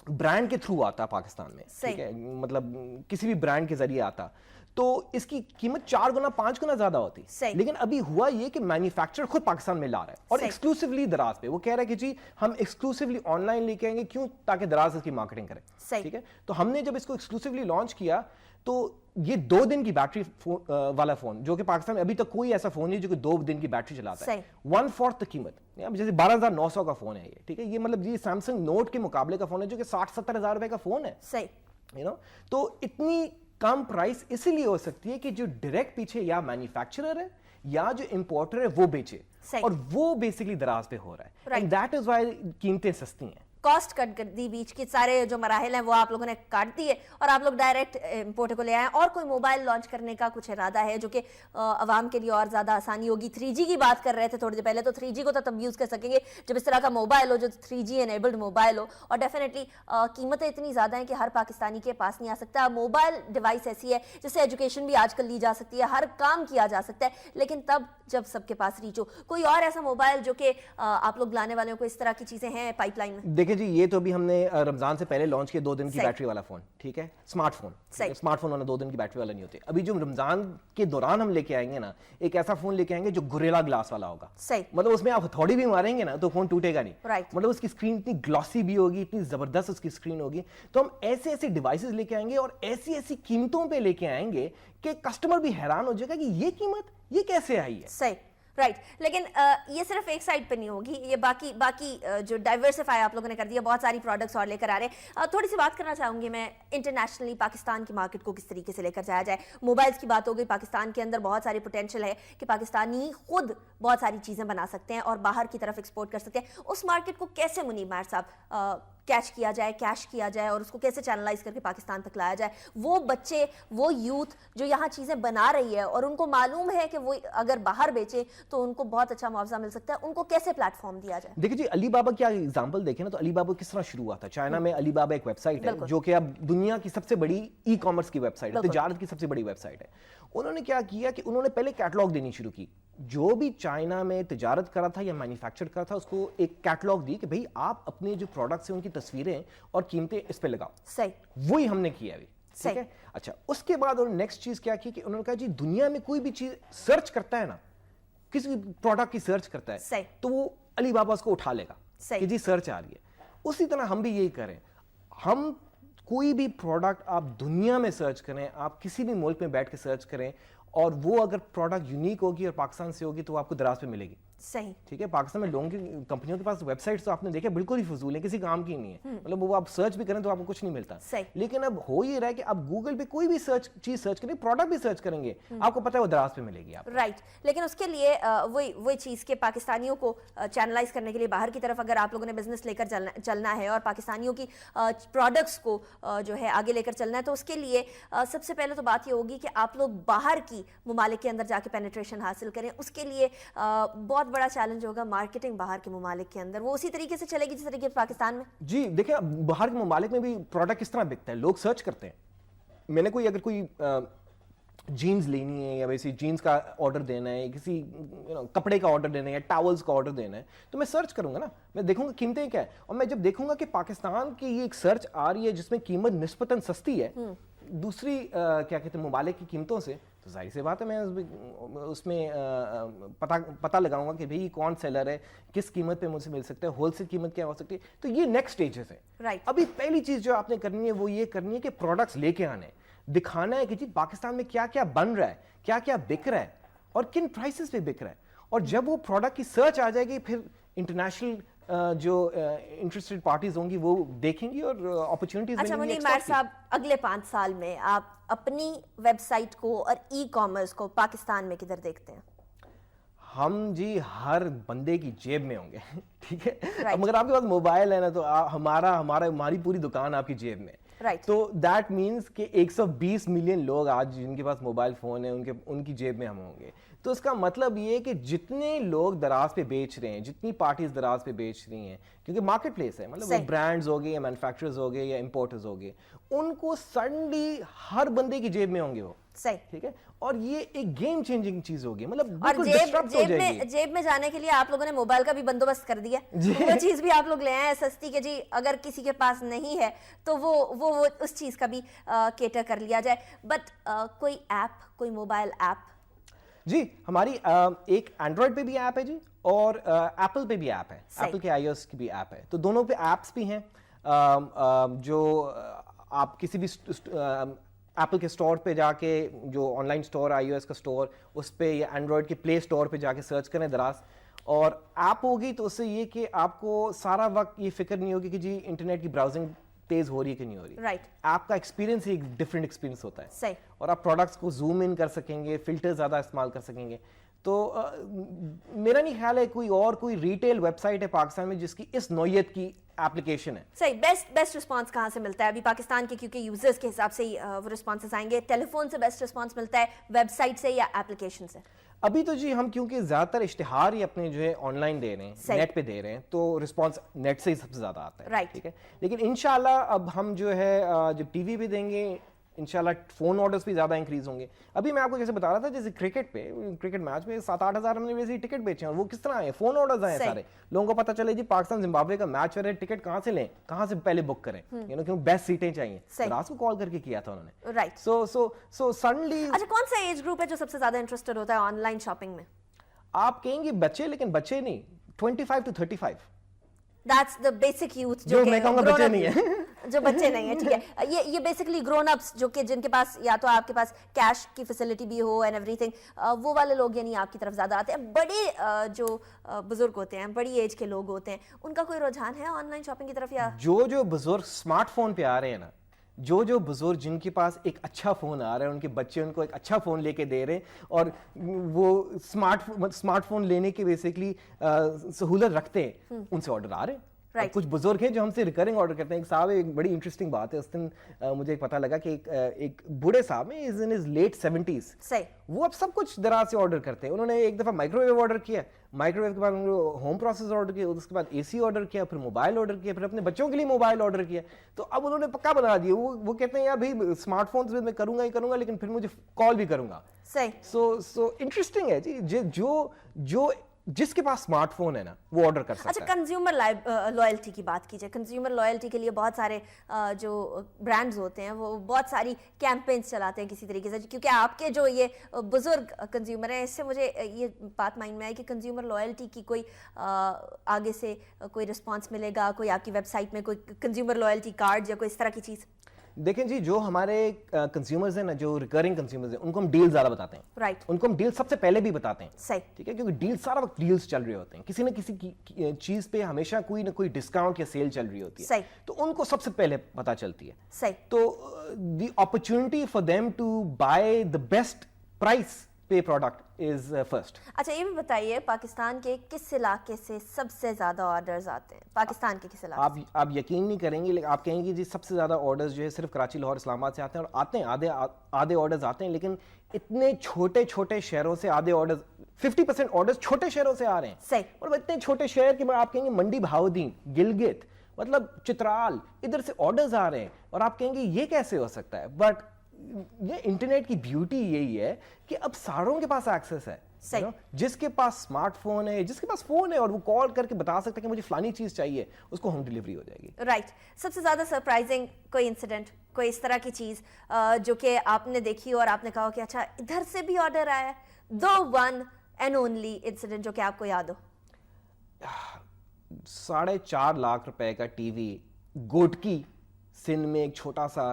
ब्रांड के थ्रू आता पाकिस्तान में, ठीक है, मतलब किसी भी ब्रांड के जरिए आता तो इसकी कीमत 4 गुना 5 गुना ज्यादा होती। लेकिन अभी हुआ ये कि मैन्युफैक्चरर खुद पाकिस्तान में ला रहा है और एक्सक्लूसिवली दराज पे। वो कह रहा है कि जी हम एक्सक्लूसिवली ऑनलाइन लेके आएंगे, क्यों? ताकि दराज इसकी मार्केटिंग करे, ठीक है। तो हमने जब इसको एक्सक्लूसिवली लॉन्च किया तो ये 2 दिन की बैटरी वाला फोन, जो कि पाकिस्तान में अभी तक कोई ऐसा फोन नहीं जो कि 2 दिन की बैटरी चलाता है, 1/4 कीमत, जैसे 12,900 का फोन है ये, ठीक है। ये मतलब ये सैमसंग नोट के मुकाबले का फोन है जो कि 60-70 हजार रुपए का फोन है, सही, तो इतनी कम प्राइस इसीलिए हो सकती है कि जो डायरेक्ट पीछे या मैन्युफैक्चरर है या जो इंपोर्टर है वो बेचे, और वो बेसिकली दराज पे हो रहा है, एंड दैट इज व्हाई कीमतें सस्ती हैं। कॉस्ट कट कर दी, बीच के सारे जो मराहिल हैं वो आप लोगों ने काट दिए और आप लोग डायरेक्ट इंपोर्टर को ले आए। और कोई मोबाइल लॉन्च करने का कुछ इरादा है जो कि आवाम के लिए और ज़्यादा आसानी होगी? 3G की बात कर रहे थे थोड़ी देर पहले, तो 3G को तो तब यूज़ कर सकेंगे जब इस तरह का मोबाइल हो जो 3G एनेबल्ड मोबाइल हो, और डेफिनेटली कीमतें इतनी ज़्यादा हैं कि हर पाकिस्तानी के पास नहीं आ सकता। मोबाइल डिवाइस ऐसी है जिससे एजुकेशन भी आजकल ली जा सकती है, हर काम किया जा सकता है, लेकिन तब जब सबके पास रीच हो। कोई और ऐसा मोबाइल जो कि आप लोग लाने वाले हो, कोई इस तरह की चीज़ें हैं पाइपलाइन में? देखिए जी, ये तो अभी हमने रमजान से पहले लॉन्च किया 2 दिन की बैटरी वाला फोन, ठीक है, स्मार्टफोन। स्मार्टफोन वाला 2 दिन की बैटरी वाला नहीं होते। अभी जो रमजान के दौरान हम लेके आएंगे ना, एक ऐसा फोन लेके आएंगे जो गोरिल्ला ग्लास वाला होगा, मतलब उसमें आप हथौड़ी भी मारेंगे ना तो फोन टूटेगा नहीं, मतलब उसकी स्क्रीन इतनी ग्लॉसी भी होगी, इतनी जबरदस्त उसकी स्क्रीन होगी। तो हम ऐसे ऐसे डिवाइसेस लेके आएंगे और ऐसी ऐसी कीमतों पे लेके आएंगे कि कस्टमर भी हैरान हो जाएगा कि ये कीमत ये कैसे आई है। सही, राइट, लेकिन ये सिर्फ एक साइड पे नहीं होगी, ये बाकी जो डाइवर्सिफाई आप लोगों ने कर दिया, बहुत सारी प्रोडक्ट्स और लेकर आ रहे हैं। थोड़ी सी बात करना चाहूंगी मैं इंटरनेशनली पाकिस्तान की मार्केट को किस तरीके से लेकर जाया जाए। मोबाइल्स की बात हो गई, पाकिस्तान के अंदर बहुत सारी पोटेंशियल है कि पाकिस्तानी खुद बहुत सारी चीज़ें बना सकते हैं और बाहर की तरफ एक्सपोर्ट कर सकते हैं। उस मार्केट को कैसे मुनीर मार साहब कैश किया जाए और उसको कैसे चैनलाइज करके पाकिस्तान तक लाया जाए? वो बच्चे, वो यूथ जो यहाँ चीज़ें बना रही है और उनको मालूम है कि वो अगर बाहर बेचे तो उनको बहुत अच्छा मुआवजा मिल सकता है, उनको कैसे प्लेटफॉर्म दिया जाए? देखिए जी, अलीबाबा का एग्जांपल देखें ना, तो अलीबाबा किस तरह शुरू हुआ था। चाइना में अलीबाबा एक वेबसाइट है जो कि अब दुनिया की सबसे बड़ी ई कॉमर्स की वेबसाइट है, तिजारत की सबसे बड़ी वेबसाइट है। उन्होंने क्या किया कि उन्होंने पहले कैटलॉग देनी शुरू की। जो भी चाइना में तिजारत करा था या मैन्युफैक्चर करा था उसको एक कैटलॉग दी कि भाई आप अपने जो प्रोडक्ट्स हैं उनकी तस्वीरें और कीमतें इस पे लगाओ। सही, वही हमने किया अभी, ठीक है। अच्छा, उसके बाद उन्होंने नेक्स्ट चीज क्या की कि उन्होंने कहा जी दुनिया में कोई भी चीज सर्च करता है ना, किसी प्रोडक्ट की सर्च करता है, तो वो अलीबाबा उसको उठा लेगा कि जी सर्च आ रही है। उसी तरह हम भी यही करें. हम कोई भी प्रोडक्ट आप दुनिया में सर्च करें, आप किसी भी मुल्क में बैठ के सर्च करें, और वो अगर प्रोडक्ट यूनिक होगी और पाकिस्तान से होगी तो वो आपको दराज पे मिलेगी. सही. ठीक है. पाकिस्तान में लोगों की कंपनियों के पास वेबसाइट्स तो आपने देखे बिल्कुल ही फजूल है, किसी काम की नहीं है. मतलब वो आप सर्च भी करें तो आपको कुछ नहीं मिलता. लेकिन अब हो ये रहा है कि आप गूगल पे कोई भी चीज सर्च करें, प्रोडक्ट भी सर्च करेंगे, आपको पता है वो दराज पे मिलेगी आपको. राइट. लेकिन उसके लिए वही चीज के पाकिस्तानियों को चैनलाइज करने के लिए बाहर की तरफ अगर आप लोगों ने बिजनेस लेकर चलना है और पाकिस्तानियों की प्रोडक्ट्स को जो है आगे लेकर चलना है, तो उसके लिए सबसे पहले तो बात ये होगी कि आप लोग बाहर की ममालिक के अंदर जाके पेनिट्रेशन हासिल करें. उसके लिए बहुत बड़ा चैलेंज होगा मार्केटिंग बाहर के ममालिक के अंदर. वो उसी तरीके से चलेगी जिस तरीके से पाकिस्तान में. जी देखिए, बाहर के ममालिक में भी प्रोडक्ट किस तरह बिकता है, लोग सर्च करते हैं. मैंने अगर कोई जीन्स लेनी है या वैसे जीन्स का ऑर्डर देना है, किसी कपड़े का ऑर्डर देना है या टॉवल्स का ऑर्डर देना है, तो मैं सर्च करूंगा ना, मैं देखूंगा कीमतें क्या है. और मैं जब देखूंगा कि पाकिस्तान की ये एक सर्च आ रही है जिसमें कीमत निस्बतन सस्ती है दूसरी क्या कहते हैं ममालिक की कीमतों से, तो जाहिर सी बात है मैं उसमें पता लगाऊंगा कि भाई कौन सेलर है, किस कीमत पे मुझसे मिल सकता है, होलसेल कीमत क्या हो सकती है. तो ये नेक्स्ट स्टेजेस है. राइट. अभी पहली चीज जो आपने करनी है वो ये करनी है कि प्रोडक्ट्स लेके आने, दिखाना है कि जी पाकिस्तान में क्या क्या बन रहा है, क्या क्या बिक रहा है और किन प्राइसेस पे बिक रहा है. और जब वो प्रोडक्ट की सर्च आ जाएगी, फिर इंटरनेशनल जो इंटरेस्टेड पार्टीज होंगी वो देखेंगी और अपॉर्चुनिटीज. अच्छा मुनीर मैट साहब, अगले 5 साल में आप अपनी वेबसाइट को और ई कॉमर्स को पाकिस्तान में किधर देखते हैं? हम जी हर बंदे की जेब में होंगे. ठीक है. अब अगर आपके पास मोबाइल है ना तो हमारी पूरी दुकान आपकी जेब में. Right. तो दैट मीन्स कि 120 मिलियन लोग आज जिनके पास मोबाइल फोन है उनकी जेब में हम होंगे. तो इसका मतलब ये है कि जितने लोग दराज पे बेच रहे हैं, जितनी पार्टीज दराज पे बेच रही हैं, क्योंकि मार्केट प्लेस है, मतलब वो ब्रांड्स हो गए या मैन्युफैक्चरर्स हो गए या इंपोर्टर्स हो गए, उनको सडनली हर बंदे की जेब में होंगे वो. सही. ठीक है. और ये एक गेम चेंजिंग चीज होगी. मतलब और जेब में जाने के लिए आप लोगों ने मोबाइल का भी बंदोबस्त कर दिया. वो चीज भी आप लोग ले आए सस्ती के जी, अगर किसी के पास नहीं है तो वो उस चीज का भी केटर कर लिया जाए. बट कोई ऐप, कोई मोबाइल ऐप? जी हमारी एक एंड्रॉयड पे भी ऐप है जी, और एप्पल पे भी ऐप है. एप्पल के iOS की भी ऐप है. तो दोनों पे ऐप्स भी हैं. जो आप किसी भी एप्पल के स्टोर पे जाके, जो ऑनलाइन स्टोर iOS का स्टोर, उस पे या एंड्रॉयड के प्ले स्टोर पे जाके सर्च करें दराज, और ऐप होगी तो उससे ये कि आपको सारा वक्त ये फिक्र नहीं होगी कि जी इंटरनेट की ब्राउजिंग तेज हो रही है कि नहीं हो रही. राइट. ऐप का एक्सपीरियंस ही एक डिफरेंट एक्सपीरियंस होता है. सही. और आप प्रोडक्ट्स को जूम इन कर सकेंगे, फिल्टर ज़्यादा इस्तेमाल कर सकेंगे. तो मेरा नहीं ख्याल है कोई रिटेल वेबसाइट है पाकिस्तान में जिसकी इस नौयत की एप्लीकेशन है. सही. बेस्ट रिस्पांस कहाँ से मिलता है अभी पाकिस्तान के, क्योंकि यूजर्स के हिसाब से ही वो रिस्पांसेस आएंगे. टेलीफोन से बेस्ट रिस्पांस मिलता है, वेबसाइट से या एप्लीकेशन से? अभी तो जी हम क्योंकि ज्यादातर इश्तिहार ही अपने जो है ऑनलाइन दे रहे हैं, नेट पे दे रहे हैं, तो रिस्पांस नेट से ही सबसे ज्यादा आता है. राइट. ठीक है. लेकिन इंशाल्लाह अब हम जो है जब टीवी पे देंगे, इंशाल्लाह फोन ऑर्डर्स भी ज्यादा इंक्रीज होंगे. अभी मैं आपको जैसे बता रहा था, जैसे क्रिकेट मैच में 7-8 हज़ार हमने वैसे ही टिकट बेचे हैं, और वो किस तरह आए, फोन ऑर्डर्स आए सारे. लोगों को पता चले जी पाकिस्तान जिम्बाब्वे का मैच हो रहा है, टिकट कहाँ से लें, कहाँ से पहले बुक करें, क्यों बेस्ट सीटें चाहिए. रात को कॉल करके किया था उन्होंने. राइट. So suddenly. अच्छा, कौन सा एज ग्रुप है जो सबसे ज्यादा इंटरेस्टेड होता है ऑनलाइन शॉपिंग में? आप कहेंगे बच्चे, लेकिन बच्चे नहीं, 25 to 35. That's the basic youth जो मैं कहूँगा बच्चे नहीं है. जो बच्चे नहीं है. ठीक है. ये बेसिकली ग्रोन अप्स जो कि जिनके पास या तो आपके पास कैश की फैसिलिटी भी हो एंड एवरीथिंग, वो वाले लोग यानी आपकी तरफ ज्यादा आते हैं. बड़े जो बुजुर्ग होते हैं, बड़ी एज के लोग होते हैं, उनका कोई रुझान है ऑनलाइन शॉपिंग की तरफ? या जो बुजुर्ग स्मार्टफोन पे आ रहे हैं ना, जो बुजुर्ग जिनके पास एक अच्छा फोन आ रहा है, उनके बच्चे उनको एक अच्छा फोन लेके दे रहे हैं, और वो स्मार्टफोन लेने के बेसिकली सहूलत रखते हैं, उनसे ऑर्डर आ रहे हैं. Right. कुछ बुजुर्ग हैं जो हमसे रिकरिंग ऑर्डर करते हैं. एक साहब, एक बड़ी इंटरेस्टिंग बात है, उस दिन मुझे पता लगा कि एक बूढ़े साहब में is in his late 70s, सही, वो अब सब कुछ दराज से ऑर्डर करते हैं. उन्होंने एक दफा माइक्रोवेव ऑर्डर किया, माइक्रोवेव के बाद उन्होंने होम प्रोसेसर ऑर्डर किया, उसके बाद एसी ऑर्डर किया, फिर मोबाइल ऑर्डर किया, फिर अपने बच्चों के लिए मोबाइल ऑर्डर किया. तो अब उन्होंने पक्का बना दिया. वो कहते हैं यार भाई स्मार्टफोन में मैं करूंगा ही करूंगा, लेकिन फिर मुझे कॉल भी करूंगा. सही. सो इंटरेस्टिंग है जी. जो जिसके पास स्मार्टफोन है ना वो ऑर्डर कर सकता अच्छा, है। कंज्यूमर लॉयल्टी की बात कीजिए। कंज्यूमर लॉयल्टी के लिए बहुत सारे जो ब्रांड्स होते हैं वो बहुत सारी कैंपेन्स चलाते हैं किसी तरीके से, क्योंकि आपके जो ये बुजुर्ग कंज्यूमर हैं, इससे मुझे ये बात माइंड में आई कि कंज्यूमर लॉयल्टी की कोई आगे से कोई रिस्पॉन्स मिलेगा, कोई आपकी वेबसाइट में कोई कंज्यूमर लॉयल्टी कार्ड या कोई इस तरह की चीज़? देखें जी, जो हमारे कंज्यूमर्स हैं ना, जो रिकरिंग कंज्यूमर्स हैं, उनको हम डील ज़्यादा बताते हैं। राइट। उनको हम डील सबसे पहले भी बताते हैं। सही। ठीक है, क्योंकि डील सारा वक्त डील्स चल रहे होते हैं, किसी न किसी की चीज़ पे हमेशा कोई ना कोई डिस्काउंट या सेल चल रही होती है। सही। तो उनको सबसे पहले पता चलती है। सही। तो the opportunity for them to buy the best price पे प्रोडक्ट इज फर्स्ट। अच्छा, ये भी बताइए, पाकिस्तान के किस इलाके से सबसे ज्यादा ऑर्डर्स आते हैं? पाकिस्तान के किस इलाके? आप यकीन नहीं करेंगे, लेकिन आप कहेंगे जी सबसे ज़्यादा ऑर्डर्स जो है सिर्फ कराची, लाहौर, इस्लामाबाद से आते हैं, और आते हैं आधे ऑर्डर्स आते हैं, लेकिन इतने छोटे छोटे शहरों से आधे ऑर्डर्स, 50% ऑर्डर्स छोटे शहरों से आ रहे हैं। सही। और इतने छोटे शहर के आप कहेंगे मंडी बहाउद्दीन, गिलगित, मतलब चित्राल, इधर से ऑर्डर्स आ रहे हैं, और आप कहेंगे ये कैसे हो सकता है? बट ये इंटरनेट की ब्यूटी यही है कि अब सारों के पास एक्सेस है। जिसके पास स्मार्टफोन है, जिसके पास फोन है, और वो कॉल करके बता सकता है कि मुझे फलानी चीज चाहिए, उसको होम डिलीवरी हो जाएगी। राइट। सबसे ज्यादा सरप्राइजिंग कोई इंसिडेंट, कोई इस तरह की चीज जो कि आपने देखी और आपने कहा कि अच्छा इधर से भी ऑर्डर आया है? दो वन एंड ओनली इंसिडेंट जो कि आपको याद हो। 4.5 लाख रुपए का टीवी, गोटकी सिंध में एक छोटा सा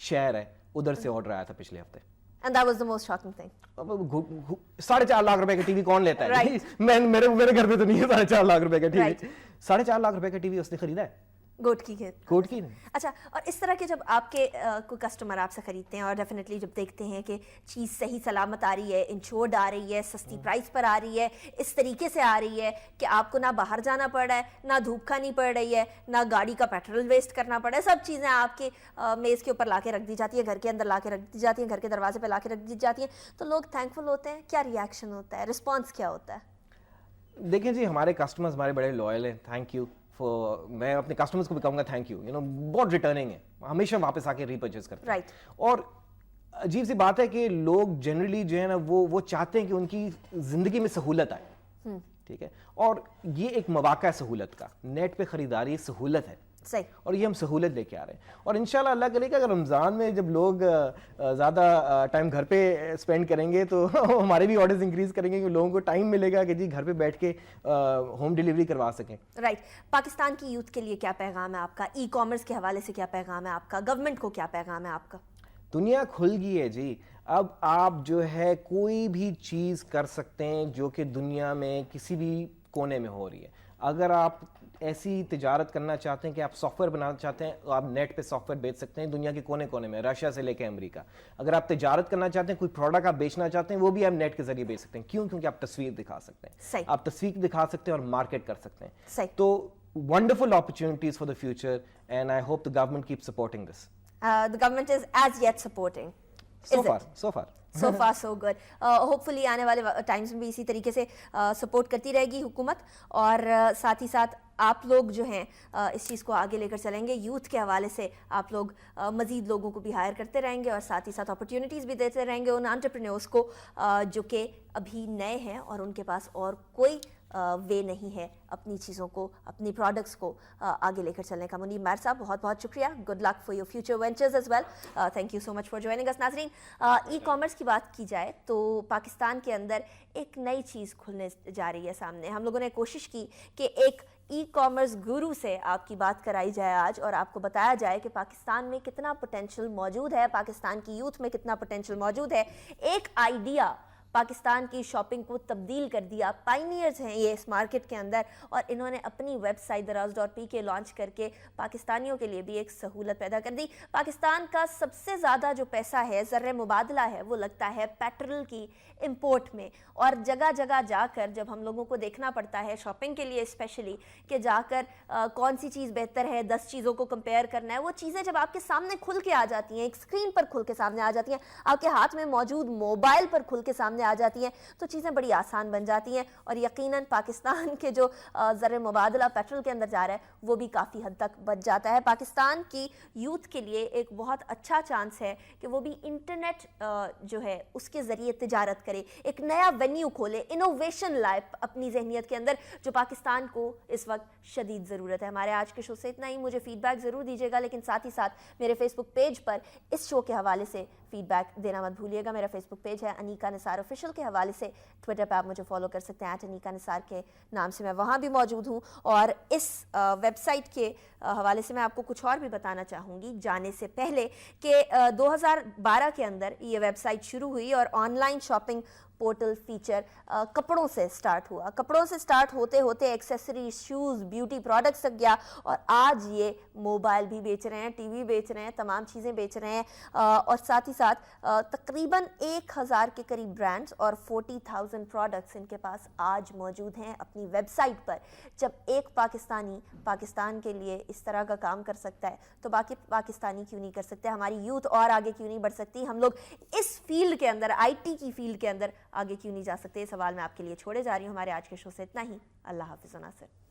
शहर है, उधर से ऑर्डर आया था पिछले हफ्ते। And that was the most shocking thing. 4.5 lakh रुपए का टीवी कौन लेता है? Right. मेरे घर पे तो नहीं है 4.5 लाख रुपए का टीवी। Right. 4.5 लाख रुपए का टीवी उसने खरीदा है, गोटकी के। गोटकी ने। अच्छा, और इस तरह के जब आपके कोई कस्टमर आपसे खरीदते हैं और डेफिनेटली जब देखते हैं कि चीज़ सही सलामत आ रही है, इंश्योर्ड आ रही है, सस्ती प्राइस पर आ रही है, इस तरीके से आ रही है कि आपको ना बाहर जाना पड़ रहा है, ना धूप खानी पड़ रही है, ना गाड़ी का पेट्रोल वेस्ट करना पड़ रहा है, सब चीज़ें आपके मेज़ के ऊपर ला के रख दी जाती है, घर के अंदर ला के रख दी जाती हैं, घर के दरवाजे पर ला के रख दी जाती हैं, तो लोग थैंकफुल होते हैं? क्या रिएक्शन होता है, रिस्पॉन्स क्या होता है? देखें जी, हमारे कस्टमर्स हमारे बड़े लॉयल हैं, थैंक यू। मैं अपने कस्टमर्स को भी कहूँगा थैंक यू, बहुत रिटर्निंग है, हमेशा वापस आके रीपर्चेस करते हैं। राइट। और अजीब सी बात है कि लोग जनरली जो है ना वो चाहते हैं कि उनकी ज़िंदगी में सहूलत आए। ठीक है, और ये एक मौका है सहूलत का, नेट पे ख़रीदारी सहूलत है। सही। और ये हम सहूलत लेके आ रहे हैं, और इंशाल्लाह अल्लाह करेगा अगर रमज़ान में जब लोग ज़्यादा टाइम घर पे स्पेंड करेंगे तो हमारे भी ऑर्डर्स इंक्रीज करेंगे, कि लोगों को टाइम मिलेगा कि जी घर पे बैठ के होम डिलीवरी करवा सकें। राइट। पाकिस्तान की यूथ के लिए क्या पैगाम है आपका? ई कॉमर्स के हवाले से क्या पैगाम है आपका? गवर्नमेंट को क्या पैगाम है आपका? दुनिया खुल गई है जी, अब आप जो है कोई भी चीज़ कर सकते हैं जो कि दुनिया में किसी भी कोने में हो रही है। अगर आप ऐसी तिजारत करना चाहते हैं कि आप सॉफ्टवेयर बनाना चाहते हैं, तो आप नेट पे सॉफ्टवेयर बेच सकते हैं दुनिया के कोने कोने में, रशिया से लेकर अमेरिका। अगर आप तिजारत करना चाहते हैं, कोई प्रोडक्ट आप बेचना चाहते हैं, वो भी आप नेट के जरिए बेच सकते हैं। क्यों? क्योंकि आप तस्वीर दिखा सकते हैं। सही। आप तस्वीर दिखा सकते हैं और मार्केट कर सकते हैं। सही। तो wonderful opportunities for the future, and I hope the government keep supporting this. The government is as yet supporting. So far. So far so good. Hopefully आने वाले टाइम्स में भी इसी तरीके से सपोर्ट करती रहेगी हुकूमत, और साथ ही साथ आप लोग जो हैं इस चीज़ को आगे लेकर चलेंगे। यूथ के हवाले से आप लोग मज़ीद लोगों को भी हायर करते रहेंगे, और साथ ही साथ अपॉर्चुनिटीज़ भी देते रहेंगे उन एंटरप्रेन्योर्स को जो कि अभी नए हैं और उनके पास और कोई वे नहीं है अपनी चीज़ों को, अपनी प्रोडक्ट्स को आगे लेकर चलने का। मुनीब मैर साहब, बहुत बहुत शुक्रिया। Good luck for your future ventures as well. Thank you so much for joining us. नाज़रीन, ई कॉमर्स की बात की जाए तो पाकिस्तान के अंदर एक नई चीज़ खुलने जा रही है सामने। हम लोगों ने कोशिश की कि एक ई कॉमर्स गुरु से आपकी बात कराई जाए आज, और आपको बताया जाए कि पाकिस्तान में कितना पोटेंशियल मौजूद है, पाकिस्तान की यूथ में कितना पोटेंशियल मौजूद है। एक आइडिया पाकिस्तान की शॉपिंग को तब्दील कर दिया। पाइनियर्स हैं ये इस मार्केट के अंदर, और इन्होंने अपनी वेबसाइट daraz.pk लॉन्च करके पाकिस्तानियों के लिए भी एक सहूलत पैदा कर दी। पाकिस्तान का सबसे ज़्यादा जो पैसा है, ज़र्रे मुबादला है, वो लगता है पेट्रोल की इंपोर्ट में, और जगह जगह जाकर जब हम लोगों को देखना पड़ता है शॉपिंग के लिए स्पेशली कि जाकर कौन सी चीज़ बेहतर है, 10 चीज़ों को कंपेयर करना है, वो चीज़ें जब आपके सामने खुल के आ जाती हैं, एक स्क्रीन पर खुल के सामने आ जाती हैं, आपके हाथ में मौजूद मोबाइल पर खुल के सामने سامنے آ جاتی ہیں تو چیزیں بڑی آسان بن جاتی ہیں، اور یقیناً پاکستان کے جو زر مبادلہ پیٹرول کے اندر جا رہا ہے وہ بھی کافی حد تک بچ جاتا ہے۔ پاکستان کی یوتھ کے لیے ایک بہت اچھا چانس ہے کہ وہ بھی انٹرنیٹ جو ہے اس کے ذریعے تجارت کرے، ایک نیا وینیو کھولے، انوویشن لائے اپنی ذہنیت کے اندر، جو پاکستان کو اس وقت شدید ضرورت ہے۔ ہمارے آج کے شو سے اتنا ہی، مجھے فیڈ بیک ضرور دیجیے گا، لیکن ساتھ ہی ساتھ میرے فیس بک پیج پر اس شو کے حوالے سے فیڈ بیک دینا مت بھولیے گا۔ میرا فیس بک پیج ہے انیکا نثار آفیشیل کے حوالے سے، ٹویٹر پہ آپ مجھے فالو کر سکتے ہیں @انیکا نثار کے نام سے، میں وہاں بھی موجود ہوں۔ اور اس ویب سائٹ کے حوالے سے میں آپ کو کچھ اور بھی بتانا چاہوں گی جانے سے پہلے کہ 2012 کے اندر یہ ویب سائٹ شروع ہوئی اور on line shopping portal feature کپڑوں سے سٹارٹ ہوا، کپڑوں سے سٹارٹ ہوتے ہوتے ایکسیسریز، شوز، بیوٹی پروڈکٹس تک گیا، اور آج یہ موبائل بھی بیچ رہے ہیں، ٹی وی بیچ رہے ہیں، تمام چیزیں بیچ رہے ہیں، اور ساتھ ہی ساتھ تقریباً 1000 کے قریب برانڈز اور 40,000 پروڈکٹس ان کے پاس آج موجود ہیں اپنی ویب سائٹ پر۔ جب ایک پاکستانی پاکستان کے لیے اس طرح کا کام کر سکتا ہے تو باقی پاکستانی کیوں نہیں کر سکتے؟ ہماری یوتھ اور آگے کیوں نہیں بڑھ سکتی؟ ہم لوگ اس فیلڈ کے اندر، IT کی فیلڈ کے اندر آگے کیوں نہیں جا سکتے؟ یہ سوال میں آپ کے لیے چھوڑے جا رہی ہوں۔ ہمارے آج کے شو سے اتنا ہی، اللہ حافظ و ناصر۔